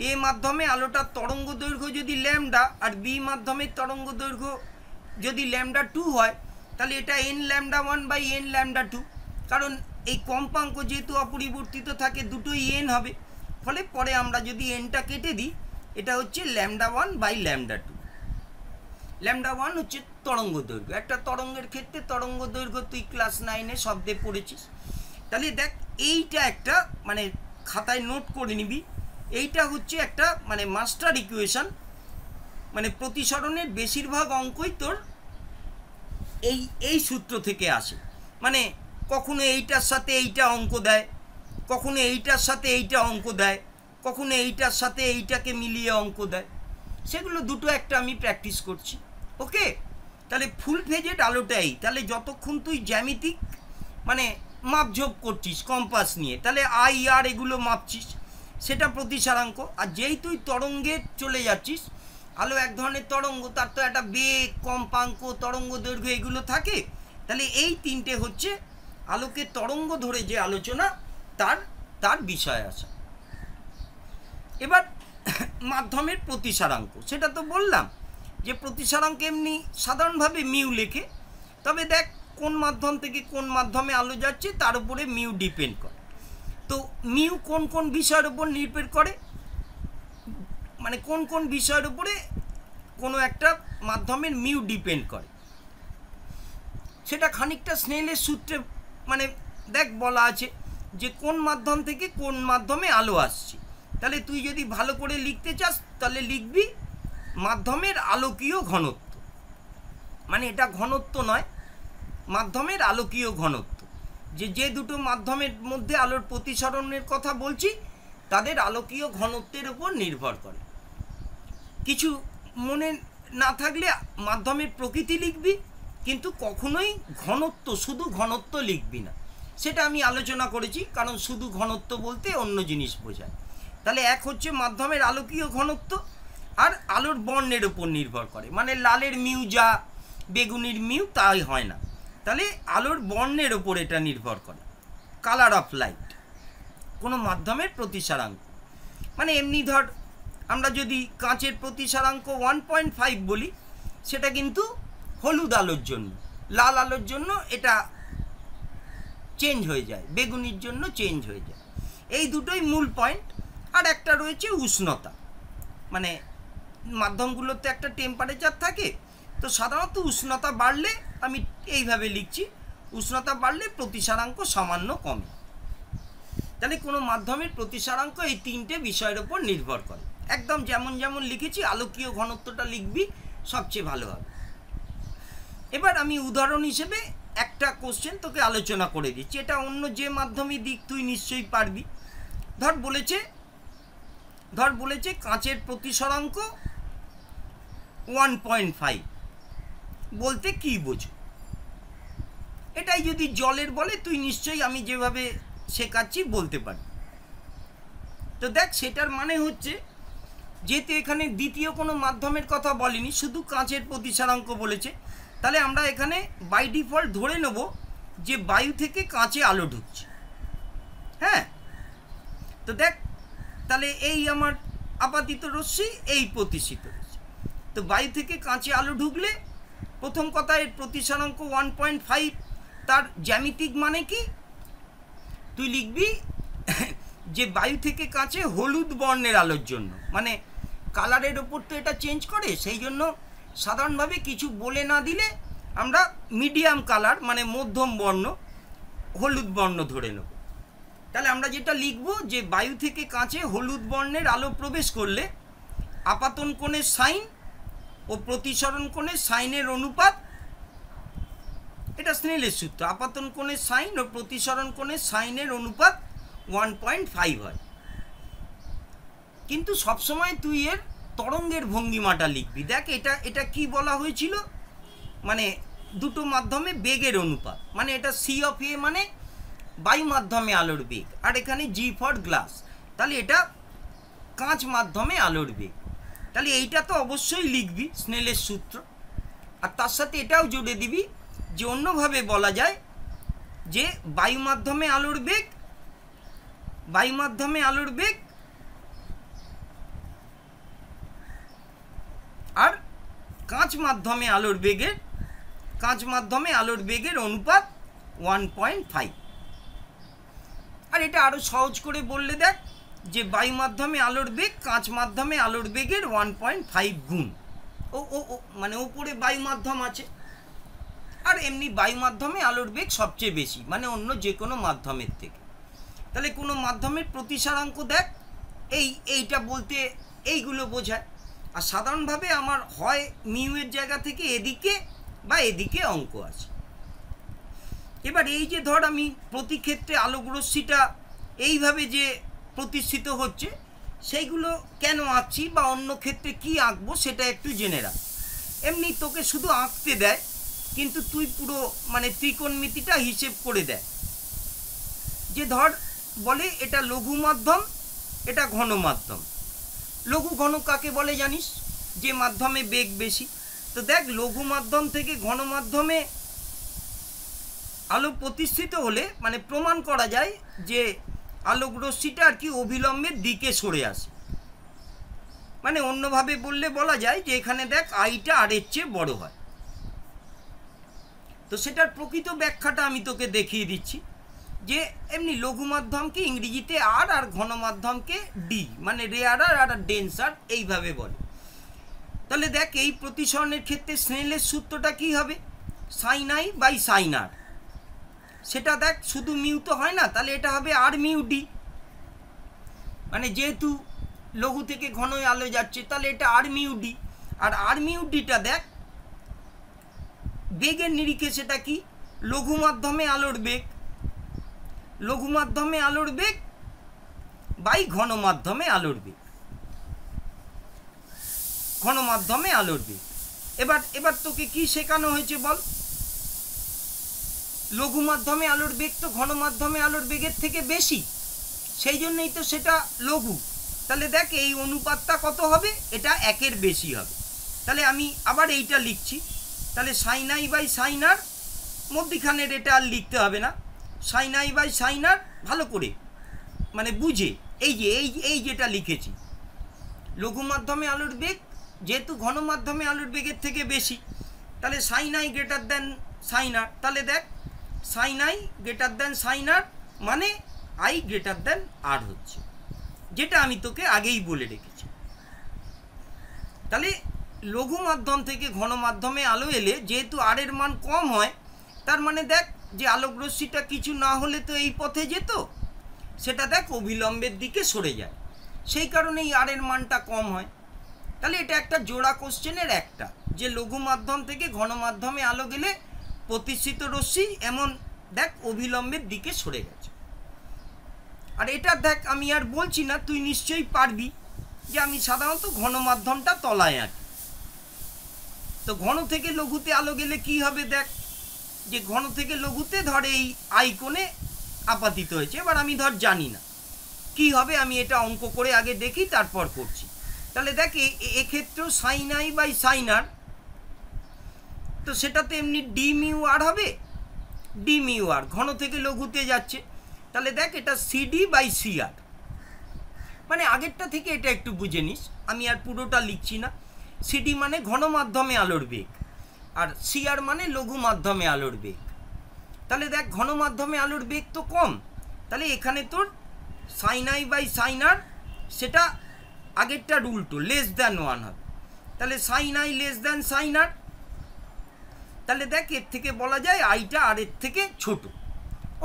এ মাধ্যমে আলোটার তরঙ্গ দৈর্ঘ্য যদি ল্যামডা আর বি মাধ্যমের তরঙ্গ দৈর্ঘ্য যদি λ2 হয়, তাহলে এটা n λ1 বাই n λ2, কারণ এই কম্পাঙ্ক যেহেতু অপরিবর্তিত থাকে দুটোই n হবে। ফলে পরে আমরা যদি nটা কেটে দিই, এটা হচ্ছে λ1 বাই λ2। λ1 হচ্ছে তরঙ্গ দৈর্ঘ্য, একটা তরঙ্গের ক্ষেত্রে তরঙ্গ দৈর্ঘ্য তুই ক্লাস 9-এ শব্দে পড়েছিস। তাহলে দেখ, এইটা একটা মানে খাতায় নোট করে নিবি, এইটা হচ্ছে একটা মানে মাস্টার ইকুয়েশন, মানে প্রতিসরণের বেশিরভাগ অঙ্কই তোর এই সূত্র থেকে আসে। মানে কখনো এইটার সাথে এইটা অঙ্ক দেয়, কখনো এইটার সাথে এইটা অঙ্ক দেয়, কখনো এইটার সাথে এইটাকে মিলিয়ে অঙ্ক দেয়, সেগুলো দুটো একটা আমি প্র্যাকটিস করছি। ওকে, তাহলে ফুল ফেজেড আলোটাই, তাহলে যতক্ষণ তুই জ্যামিতিক মানে মাপঝোপ করছিস কম্পাস নিয়ে, তাহলে আই আর এগুলো মাপছিস, সেটা প্রতিসরাঙ্ক। আর যেই তুই তরঙ্গে চলে যাচ্ছিস, আলো এক ধরনের তরঙ্গ, তার তো একটা বেগ, কম্পাঙ্ক, তরঙ্গ দৈর্ঘ্য এগুলো থাকে। তাহলে এই তিনটে হচ্ছে আলোকে তরঙ্গ ধরে যে আলোচনা, তার বিষয় আসা। এবার মাধ্যমের প্রতিসরাঙ্ক, সেটা তো বললাম যে প্রতিসরাঙ্ক এমনি সাধারণভাবে মিউ লেখে, তবে দেখ কোন মাধ্যম থেকে কোন মাধ্যমে আলো যাচ্ছে তার উপরে মিউ ডিপেন্ড করে। তো মিউ কোন কোন বিষয়ের উপর নির্ভর করে, মানে কোন কোন বিষয়ের উপরে কোনো একটা মাধ্যমের মিউ ডিপেন্ড করে, সেটা খানিকটা স্নেলের সূত্রে মানে দেখ বলা আছে যে কোন মাধ্যম থেকে কোন মাধ্যমে আলো আসছে। তাহলে তুই যদি ভালো করে লিখতে চাস, তাহলে লিখবি মাধ্যমের আলোকীয় ঘনত্ব, মানে এটা ঘনত্ব নয়, মাধ্যমের আলোকীয় ঘনত্ব, যে দুটো মাধ্যমের মধ্যে আলোর প্রতিসরণের কথা বলছি তাদের আলোকীয় ঘনত্বের উপর নির্ভর করে। কিছু মনে না থাকলে মাধ্যমের প্রকৃতি লিখবি, কিন্তু কখনোই ঘনত্ব, শুধু ঘনত্ব লিখবি না, সেটা আমি আলোচনা করেছি, কারণ শুধু ঘনত্ব বলতে অন্য জিনিস বোঝায়। তাহলে এক হচ্ছে মাধ্যমের আলোকীয় ঘনত্ব, আর আলোর বর্ণের উপর নির্ভর করে, মানে লালের মিউ যা বেগুনির মিউ তাই হয় না, তাহলে আলোর বর্ণের ওপর এটা নির্ভর করে। কালার অফ লাইট কোনো মাধ্যমের প্রতিসরাঙ্ক, মানে এমনি ধর আমরা যদি কাঁচের প্রতিসরাঙ্ক 1.5 বলি, সেটা কিন্তু হলুদ আলোর জন্য, লাল আলোর জন্য এটা চেঞ্জ হয়ে যায়, বেগুনির জন্য চেঞ্জ হয়ে যায়। এই দুটোই মূল পয়েন্ট। আর একটা রয়েছে উষ্ণতা, মানে মাধ্যমগুলোতে একটা টেম্পারেচার থাকে, তো সাধারণত উষ্ণতা বাড়লে আমি এইভাবে লিখছি, উষ্ণতা বাড়লে প্রতিসারাঙ্ক সামান্য কমে। তাহলে কোনো মাধ্যমের প্রতিসারাঙ্ক এই তিনটে বিষয়ের ওপর নির্ভর করে। একদম যেমন যেমন লিখেছি আলোকীয় ঘনত্বটা লিখবি, সবচেয়ে ভালো হবে। এবার আমি উদাহরণ হিসেবে একটা কোশ্চেন তোকে আলোচনা করে দিচ্ছি, এটা অন্য যে মাধ্যমে দিক তুই নিশ্চয়ই পারবি। ধর বলেছে কাঁচের প্রতিসরাঙ্ক 1.5 বলতে কি বোঝো? এটাই যদি জলের বলে তুই নিশ্চয়ই আমি যেভাবে শেখাচ্ছি বলতে পারি। তো দেখ, সেটার মানে হচ্ছে যেহেতু এখানে দ্বিতীয় কোনো মাধ্যমের কথা বলেনি, শুধু কাঁচের প্রতিসারাঙ্ক বলেছে, তাহলে আমরা এখানে বাই ডিফল্ট ধরে নেব যে বায়ু থেকে কাঁচে আলো ঢুকছে। হ্যাঁ, তো দেখ, তাহলে এই আমার আপাতিত রশ্মি, এই প্রতিসিত রশ্মি। তো বায়ু থেকে কাঁচে আলো ঢুকলে প্রথম কথা এর প্রতিসারাঙ্ক 1.5। তার জ্যামিতিক মানে কি? তুই লিখবি যে বায়ু থেকে কাঁচে হলুদ বর্ণের আলোর জন্য, মানে কালারের ওপর তো এটা চেঞ্জ করে, সেই জন্য সাধারণভাবে কিছু বলে না দিলে আমরা মিডিয়াম কালার মানে মধ্যম বর্ণ হলুদ বর্ণ ধরে নেব। তাহলে আমরা যেটা লিখব যে বায়ু থেকে কাঁচে হলুদ বর্ণের আলো প্রবেশ করলে আপাতন কোণের সাইন ও প্রতিসরণ কোণের সাইনের অনুপাত, এটা স্নেলের সূত্র, আপাতন কোণের সাইন ও প্রতিসরণ কোণের সাইনের অনুপাত 1.5 হয়। কিন্তু সবসময় তুই এর তরঙ্গের ভঙ্গিমাটা লিখবি। দেখ, এটা কি বলা হয়েছিল, মানে দুটো মাধ্যমে বেগের অনুপাত, মানে এটা সি অফ এ মানে বায়ু মাধ্যমে আলোর বেগ, আর এখানে জি ফর গ্লাস, তাহলে এটা কাঁচ মাধ্যমে আলোর বেগ। তাহলে এইটা তো অবশ্যই লিখবি স্নেলের সূত্র, আর তার সাথে এটাও জুড়ে দিবি যে অন্যভাবে বলা যায় যে বায়ু মাধ্যমে আলোর বেগ আর কাঁচ মাধ্যমে আলোর বেগের অনুপাত 1.5। আর এটা আরো সহজ করে বললে দেখ যে বায়ু মাধ্যমে আলোর বেগ কাঁচ মাধ্যমে আলোর বেগের 1.5 গুণ। মানে ওপরে বায়ু মাধ্যম আছে, আর এমনি বায়ু মাধ্যমে আলোর বেগ সবচেয়ে বেশি, মানে অন্য যে কোনো মাধ্যমের থেকে। তাহলে কোনো মাধ্যমের প্রতিসারাঙ্ক দেখ এইটা বলতে এইগুলো বোঝায়। আর সাধারণভাবে আমার হয় মিউ এর জায়গা থেকে এদিকে বা এদিকে অঙ্ক আছে। এবার এই যে ধর আমি প্রতি ক্ষেত্রে আলোকরশ্মিটা এইভাবে যে প্রতিষ্ঠিত হচ্ছে সেইগুলো কেন আঁকছি বা অন্য ক্ষেত্রে কি আঁকবো সেটা একটু জেনে রাখ। এমনি তোকে শুধু আঁকতে দেয়, কিন্তু তুই পুরো মানে ত্রিকোণমিতিটা হিসেব করে দেয়। যে ধর বলে এটা লঘু মাধ্যম, এটা ঘন মাধ্যম। লঘু ঘন কাকে বলে জানিস? যে মাধ্যমে বেগ বেশি। তো দেখ, লঘু মাধ্যম থেকে ঘন মাধ্যমে আলো প্রতিষ্ঠিত হলে মানে প্রমাণ করা যায় যে আলোক রশ্মিটা আর কি অভিলম্বের দিকে সরে আসে। মানে অন্যভাবে বললে বলা যায় যে এখানে দেখ আইটা আর এর চেয়ে বড় হয়। তো সেটার প্রকৃত ব্যাখ্যাটা আমি তোকে দেখিয়ে দিচ্ছি যে এমনি লঘু মাধ্যমকে ইংরেজিতে আর ঘন মাধ্যমকে ডি, মানে রেয়ারার আর ডেন্সার এইভাবে বলে। তাহলে দেখ, এই প্রতিসরণের ক্ষেত্রে স্নেলের সূত্রটা কি হবে? সাইন আই বাই সাইন আর। সেটা দেখ শুধু মিউ তো হয় না, তাহলে এটা হবে আর মিউ ডি। মানে যেহেতু লঘু থেকে ঘন আলো যাচ্ছে তাহলে এটা আর মিউ ডি। আর আর মিউ ডিটা দেখ বেগের নিরিখে সেটা কি? লঘু মাধ্যমে আলোর বেগ বাই ঘন মাধ্যমে আলোর বেগ। এবার তোকে কি শেখানো হয়েছে বল? লঘু মাধ্যমে আলোর বেগ তো ঘন মাধ্যমে আলোর বেগের থেকে বেশি, সেই জন্যই তো সেটা লঘু। তাহলে দেখ এই অনুপাতটা কত হবে? এটা 1-এর বেশি হবে। তাহলে আমি আবার এইটা লিখছি, তাহলে সাইন আই বাই সাইন আর, মধ্যিখানের এটা আর লিখতে হবে না। সাইন আই বাই সাইন আর ভালো করে মানে বুঝে এই যেটা লিখেছি, লঘু মাধ্যমে আলোর বেগ যেহেতু ঘন মাধ্যমে আলোর বেগের থেকে বেশি, তাহলে sine I greater than sine আর। তাহলে দেখ sine I greater than sine R মানে আই গ্রেটার দেন আর হচ্ছে, যেটা আমি তোকে আগেই বলে রেখেছি। তাহলে লঘু মাধ্যম থেকে ঘন মাধ্যমে আলো এলে যেহেতু আর এর মান কম হয়, তার মানে দেখ যে আলোক রশ্মিটা কিছু না হলে তো এই পথে যেত, সেটা দেখ অবিলম্বের দিকে সরে যায়, সেই কারণেই আর এর মানটা কম হয়। তাহলে এটা একটা জোড়া কোশ্চেনের একটা, যে লঘু মাধ্যম থেকে ঘন মাধ্যমে আলো গেলে প্রতিসৃত রশ্মি এমন দেখ অবিলম্বের দিকে সরে গেছে। আর এটা দেখ আমি আর বলছি না, তুই নিশ্চয়ই পারবি, যে আমি সাধারণত ঘন মাধ্যমটা তলায় আঁকি। তো ঘন থেকে লঘুতে আলো গেলে কি হবে দেখ, যে ঘন থেকে লঘুতে ধর এই আইকনে আপাতিত হয়েছে, এবার আমি ধর জানি না কি হবে, আমি এটা অঙ্ক করে আগে দেখি তারপর করছি। তাহলে দেখ এক্ষেত্রেও সাইন আই বাই সাইন আর, তো সেটাতে এমনি ডি মিউ আর হবে, ডি মিউ আর ঘন থেকে লঘুতে যাচ্ছে, তাহলে দেখ এটা সিডি বাই সি আর। মানে আগেরটা থেকে এটা একটু বুঝে নিস, আমি আর পুরোটা লিখছি না। সিডি মানে ঘন মাধ্যমে আলোর বেগ, আর সি আর মানে লঘু মাধ্যমে আলোর বেগ। তাহলে দেখ ঘন মাধ্যমে আলোর বেগ তো কম, তাহলে এখানে তোর সাইন আই বাই সাইন আর সেটা আগেরটার উল্টো, লেস দ্যান 1 হবে। তাহলে sine i less than sine আর, তাহলে দেখ এর থেকে বলা যায় আইটা আর এর থেকে ছোট।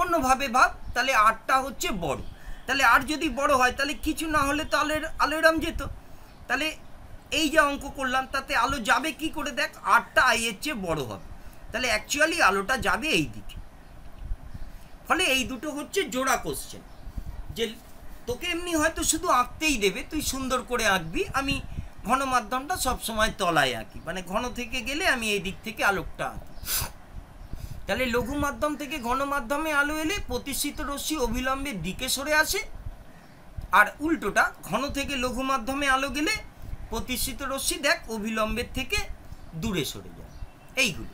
অন্যভাবে ভাব, তাহলে আরটা হচ্ছে বড়, তাহলে আর যদি বড় হয় তাহলে কিছু না হলে তো আলো এরম যেত। তাহলে এই যে অঙ্ক করলাম তাতে আলো যাবে কি করে, দেখ আরটা আই এর চেয়ে বড় হবে, তাহলে অ্যাকচুয়ালি আলোটা যাবে এই দিকে। ফলে এই দুটো হচ্ছে জোড়া কোশ্চেন, যে তোকে এমনি হয়তো শুধু আঁকতেই দেবে, তুই সুন্দর করে আঁকবি, আমি ঘন মাধ্যমটা সবসময় তলায় আঁকি, মানে ঘন থেকে গেলে আমি এই দিক থেকে আলোকটা আঁকি। তাহলে লঘু মাধ্যম থেকে ঘন মাধ্যমে আলো এলে প্রতিসৃত রশ্মি অবিলম্বের দিকে সরে আসে, আর উল্টোটা ঘন থেকে লঘু মাধ্যমে আলো গেলে প্রতিসৃত রশ্মি দেখ অবিলম্বের থেকে দূরে সরে যায়। এইগুলো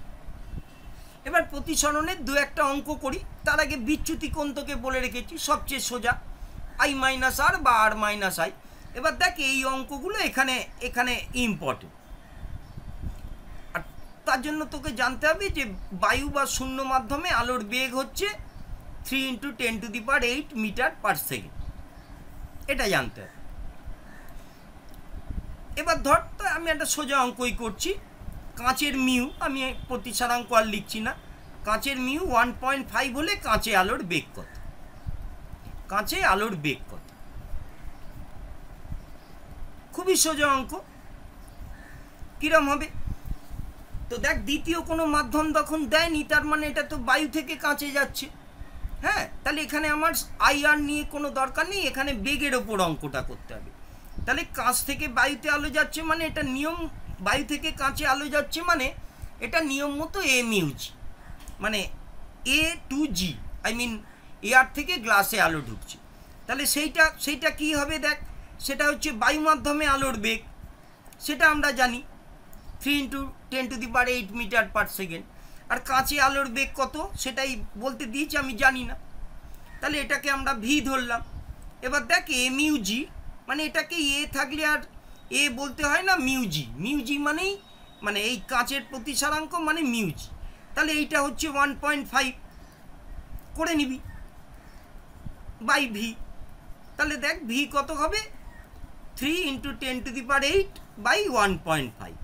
এবার প্রতিসরণের দু একটা অঙ্ক করি, তার আগে বিচ্যুতি কোণ তোকে বলে রেখেছি সবচেয়ে সোজা, আই মাইনাস আর বা আর মাইনাস আই। এবার দেখ এই অঙ্কগুলো এখানে এখানে ইম্পর্টেন্ট, আর তার জন্য তোকে জানতে হবে যে বায়ু বা শূন্য মাধ্যমে আলোর বেগ হচ্ছে 3 × 10⁸ মিটার পার সেকেন্ড, এটা জানতে হবে। এবার ধর তো আমি একটা সোজা অঙ্কই করছি, কাঁচের মিউ, আমি প্রতিসারাঙ্ক আর লিখছি না, কাঁচের মিউ 1.5 হলে কাঁচে আলোর বেগ কত, কাঁচে আলোর বেগ কত। খুবই সোজা অঙ্ক, কিরম হবে, তো দেখ দ্বিতীয় কোনো মাধ্যম তখন দেয়নি, তার মানে এটা তো বায়ু থেকে কাঁচে যাচ্ছে। হ্যাঁ, তাহলে এখানে আমার আই আর নিয়ে কোনো দরকার নেই, এখানে বেগের ওপর অঙ্কটা করতে হবে। তাহলে কাঁচ থেকে বায়ুতে আলো যাচ্ছে মানে এটা নিয়ম, বায়ু থেকে কাঁচে আলো যাচ্ছে মানে এটা নিয়ম মতো এ মিউ জি, মানে a to g, I mean air থেকে গ্লাসে আলো ঢুকছে। তাহলে সেইটা কি হবে দেখ, সেটা হচ্ছে বায়ু মাধ্যমে আলোর বেগ, সেটা আমরা জানি 3 × 10⁸ মিটার পার সেকেন্ড। আর কাঁচে আলোর বেগ কত সেটাই বলতে দিয়েছি, আমি জানি না, তাহলে এটাকে আমরা ভি ধরলাম। এবার দেখ এ মিউ জি, মানে এটাকে এ থাকলে আর এ বলতে হয় না, মিউজি, মিউজি মানেই মানে এই কাঁচের প্রতিসারাঙ্ক মানে মিউজি, তাহলে এইটা হচ্ছে 1.5 করে নিবি বাই ভি। তাহলে দেখ ভি কত হবে, 3 × 10⁸ বাই 1.5।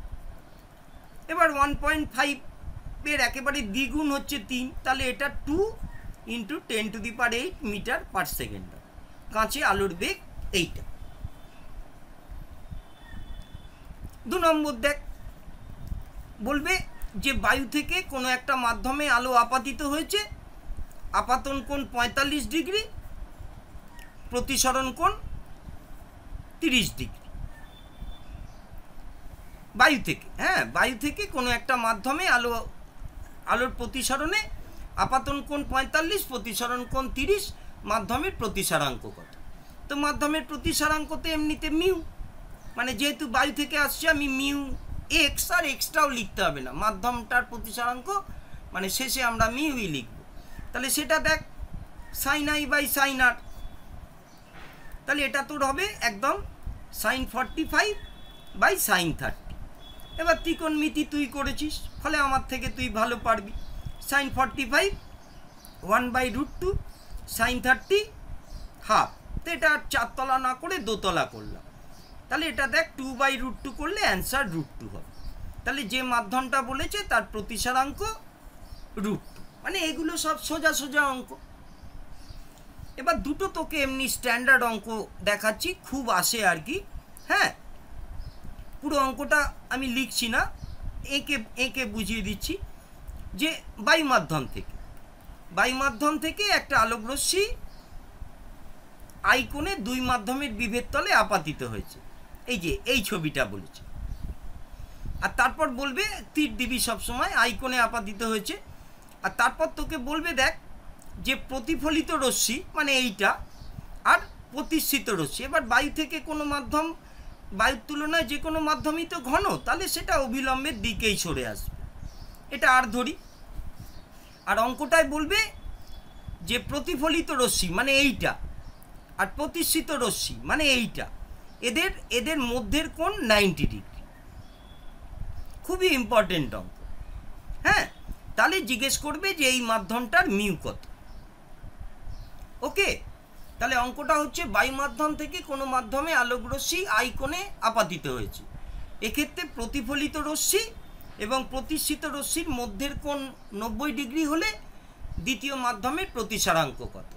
এবার 1.5 এর একেবারে দ্বিগুণ হচ্ছে 3, তাহলে এটা 2 × 10⁸ মিটার পার সেকেন্ড, কাঁচে আলোর বেগ এইটা। 2 নম্বর দেখ, বলবে যে বায়ু থেকে কোনো একটা মাধ্যমে আলো আপাতিত হয়েছে, আপাতন কোণ 45 ডিগ্রি, প্রতিসরণ কোণ 30 ডিগ্রি। বায়ু থেকে, হ্যাঁ বায়ু থেকে কোনো একটা মাধ্যমে আলোর প্রতিসরণে আপাতন কোণ 45, প্রতিসরণ কোণ 30, মাধ্যমের প্রতিসারাঙ্ক কত। তো মাধ্যমের প্রতিসারাঙ্কতে এমনিতে মিউ, মানে যেহেতু বায়ু থেকে আসছে আমি মিউ এক্স, আর এক্সটাও লিখতে হবে না, মাধ্যমটার প্রতিসারাঙ্ক মানে শেষে আমরা মিউই লিখব। তাহলে সেটা দেখ সাইন আই বাই সাইন আর, তাহলে এটা তোর হবে একদম সাইন 45 বাই সাইন 30। এবার ত্রিকোণমিতি তুই করেছিস, ফলে আমার থেকে তুই ভালো পারবি। সাইন 45 1/√2, সাইন 30 হাফ, তো এটা 4 তলা না করে 2 তলা করলাম। তাহলে এটা দেখ 2/√2 করলে অ্যান্সার √2 হবে। তাহলে যে মাধ্যমটা বলেছে তার প্রতিসারাঙ্ক √2, মানে এগুলো সব সোজা সোজা অঙ্ক। এবার দুটো তোকে এমনি স্ট্যান্ডার্ড অঙ্ক দেখাচ্ছি, খুব আসে আর কি। হ্যাঁ, পুরো অঙ্কটা আমি লিখছি না, এঁকে এঁকে বুঝিয়ে দিচ্ছি। যে বায়ুমাধ্যম থেকে একটা আলোকরশ্মি আইকোনে দুই মাধ্যমের বিভেদ তলে আপাতিত হয়েছে, এই যে এই ছবিটা বলেছে। আর তারপর বলবে তীর দিবি সবসময় আইকোনে আপাতিত হয়েছে। আর তারপর তোকে বলবে দেখ যে প্রতিফলিত রশ্মি মানে এইটা আর প্রতিসৃত রশ্মি। এবার বায়ু থেকে কোনো মাধ্যম, বায়ুর তুলনায় যে কোনো মাধ্যমই তো ঘন, তাহলে সেটা অবিলম্বের দিকেই সরে আসবে, এটা আর ধরি। আর অঙ্কটায় বলবে যে প্রতিফলিত রশ্মি মানে এইটা আর প্রতিসৃত রশ্মি মানে এইটা, এদের মধ্যের কোণ 90 ডিগ্রি। খুবই ইম্পর্টেন্ট অঙ্ক। হ্যাঁ, তাহলে জিজ্ঞেস করবে যে এই মাধ্যমটার মিউ কত। ওকে, তাহলে অঙ্কটা হচ্ছে বায়ুমাধ্যম থেকে কোনো মাধ্যমে আলোকরশ্মি আইকোনে আপাতিত হয়েছে, এক্ষেত্রে প্রতিফলিত রশ্মি এবং প্রতিসৃত রশ্মির মধ্যের কোণ 90 ডিগ্রি হলে দ্বিতীয় মাধ্যমের প্রতিসারাঙ্ক কত।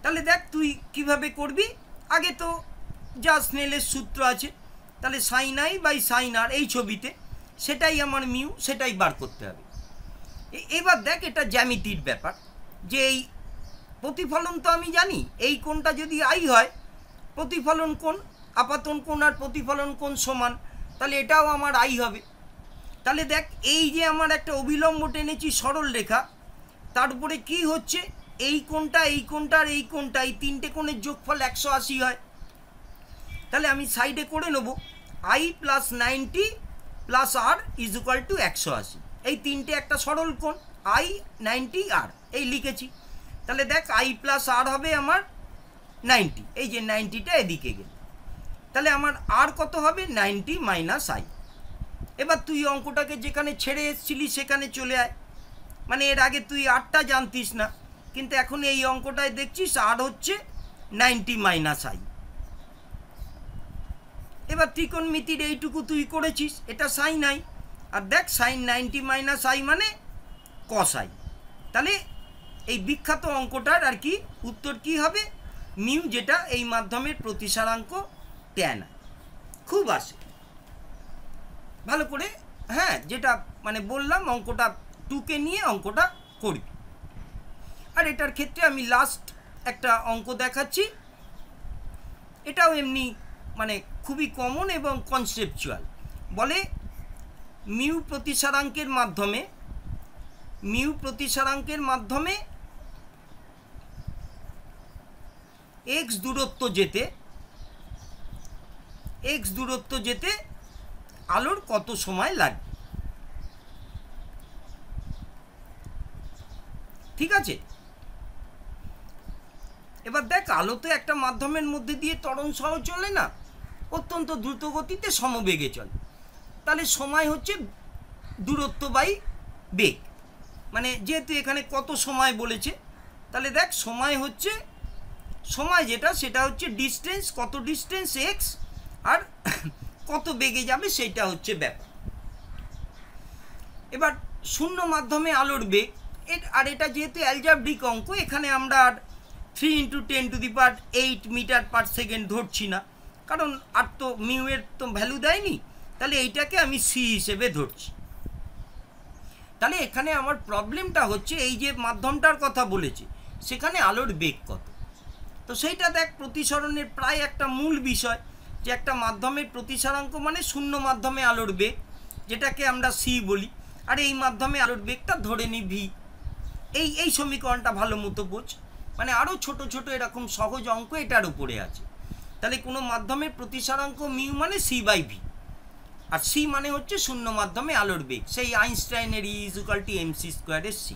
তাহলে দেখ তুই কিভাবে করবি। আগে তো যা স্নেলের সূত্র আছে, তাহলে সাইন আই বাই সাইন আর এই ছবিতে, সেটাই আমার মিউ, সেটাই বার করতে হবে। এবার দেখ এটা জ্যামিতির ব্যাপার, যে এই প্রতিফলন তো আমি জানি, এই কোণটা যদি আই হয়, প্রতিফলন কোণ, আপাতন কোণ আর প্রতিফলন কোণ সমান, তাহলে এটাও আমার আই হবে। তাহলে দেখ এই যে আমার একটা অবিলম্ব টেনেছি সরল রেখা, তার উপরে কী হচ্ছে, এই কোণটা এই কোণটা আর এই কোণটা, এই তিনটে কোণের যোগফল 180 হয়। তাহলে আমি সাইডে করে নেব I plus 90 plus R is equal to 180। এই তিনটে একটা সরল কোণ, আই 90 আর, এই লিখেছি। তাহলে দেখ আই প্লাস আর হবে আমার 90, এই যে 90টা এদিকে গেল, তাহলে আমার আর কত হবে 90 মাইনাস আই। এবার তুই অঙ্কটাকে যেখানে ছেড়ে এসেছিলি সেখানে চলে আয়, মানে এর আগে তুই আরটা জানতিস না, কিন্তু এখন এই অঙ্কটায় দেখছিস আর হচ্ছে 90 মাইনাস আই। এবার ত্রিকোণমিতির এইটুকু তুই করেছিস, এটা সাইন আই, আর দেখ সাইন 90 মাইনাস আই মানে কস আই। তাহলে এই বিখ্যাত অঙ্কটার আর কি উত্তর কি হবে, মিউ, যেটা এই মাধ্যমের প্রতিসারাঙ্ক ট্যান আই। খুব আসে ভালো করে। হ্যাঁ, যেটা মানে বললাম অঙ্কটা 2কে নিয়ে অঙ্কটা করবি। আর এটার ক্ষেত্রে আমি লাস্ট একটা অঙ্ক দেখাচ্ছি, এটাও এমনি মানে খুবই কমন এবং কনসেপচুয়াল। বলে মিউ প্রতিসারাঙ্কের মাধ্যমে এক্স দূরত্ব যেতে আলোর কত সময় লাগবে। ঠিক আছে, এবার দেখ আলো তো একটা মাধ্যমের মধ্যে দিয়ে ত্বরণ সহ চলে না, অত্যন্ত দ্রুত গতিতে সমবেগে চলে। তাহলে সময় হচ্ছে দূরত্ব বাই বেগ, মানে যেহেতু এখানে কত সময় বলেছে, তাহলে দেখ সময় যেটা সেটা হচ্ছে ডিস্টেন্স, কত ডিস্টেন্স এক্স, আর কত বেগে যাবে সেটা হচ্ছে ব্যাপার। এবার শূন্য মাধ্যমে আলোর বেগ, আর এটা যেহেতু অ্যালজাব্রিক অঙ্ক, এখানে আমরা আর 3 × 10⁸ মিটার পার সেকেন্ড ধরছি না, কারণ আর তো মিউয়ের তো ভ্যালু দেয়নি, তাহলে এইটাকে আমি সি হিসেবে ধরছি। তাহলে এখানে আমার প্রবলেমটা হচ্ছে এই যে মাধ্যমটার কথা বলেছে সেখানে আলোর বেগ কত। তো সেইটা দেখ প্রতিসরণের প্রায় একটা মূল বিষয়, যে একটা মাধ্যমের প্রতিসারাঙ্ক মানে শূন্য মাধ্যমে আলোর বেগ, যেটাকে আমরা সি বলি, আর এই মাধ্যমে আলোর বেগটা ধরে নিই ভি। এই সমীকরণটা ভালো মতো বোঝ, মানে আরও ছোট ছোট এরকম সহজ অঙ্ক এটার উপরে আছে। তাহলে কোনো মাধ্যমের প্রতিসারাঙ্ক মিউ মানে সি বাই ভি, আর সি মানে হচ্ছে শূন্য মাধ্যমে আলোর বেগ, সেই আইনস্টাইনের E is equal to mc² c.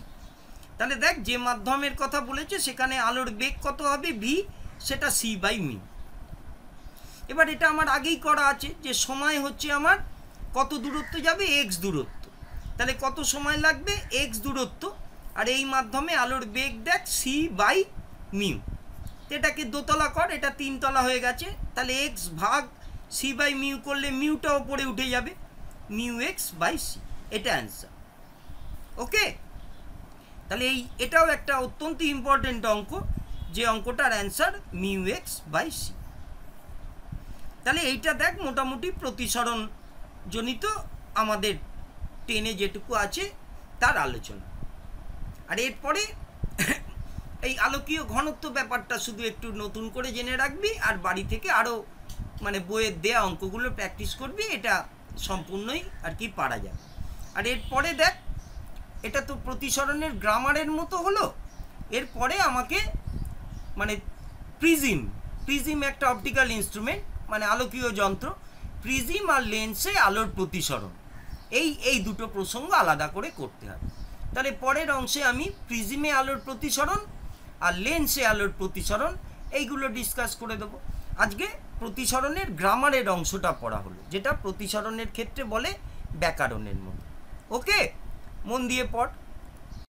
তাহলে দেখ যে মাধ্যমের কথা বলেছে সেখানে আলোর বেগ কত হবে ভি, সেটা সি বাই মিউ। এবার এটা আমার আগেই করা আছে, যে সময় হচ্ছে আমার কত দূরত্ব যাবে, এক্স দূরত্ব, তাহলে কত সময় লাগবে এক্স দূরত্ব, আর এই মাধ্যমে আলোর বেগ দেখ সি বাই মিউ। এটাকে দোতলা কর, এটা 3 তলা হয়ে গেছে, তাহলে এক্স ভাগ সি বাই মিউ করলে মিউটা ওপরে উঠে যাবে, মিউ এক্স বাই সি, এটা অ্যান্সার। ওকে, তাহলে এটাও একটা অত্যন্ত ইম্পর্টেন্ট অঙ্ক, যে অঙ্কটার answer mu x by c. তাহলে এইটা দেখ মোটামুটি প্রতিসরণ জনিত আমাদের 10-এ যেটুকু আছে তার আলোচনা। আর এরপরে এই আলোকীয় ঘনত্ব ব্যাপারটা শুধু একটু নতুন করে জেনে রাখবি, আর বাড়ি থেকে আরও মানে বইয়ের দেয়া অঙ্কগুলো প্র্যাকটিস করবি, এটা সম্পূর্ণই আর কি পারা যাবে। আর এরপরে দেখ, এটা তো প্রতিসরণের গ্রামারের মতো হলো। এরপরে আমাকে মানে প্রিজম একটা অপটিক্যাল ইনস্ট্রুমেন্ট, মানে আলোকীয় যন্ত্র, প্রিজম আর লেন্সে আলোর প্রতিসরণ, এই দুটো প্রসঙ্গ আলাদা করে করতে হবে। তাহলে পরের অংশে আমি প্রিজমে আলোর প্রতিসরণ আর লেন্সে আলোর প্রতিসরণ এইগুলো ডিসকাস করে দেবো। আজকে প্রতিসরণের গ্রামারের অংশটা পড়া হলো, যেটা প্রতিসরণের ক্ষেত্রে বলে ব্যাকরণের মতো। ওকে, মন দিয়ে পড়।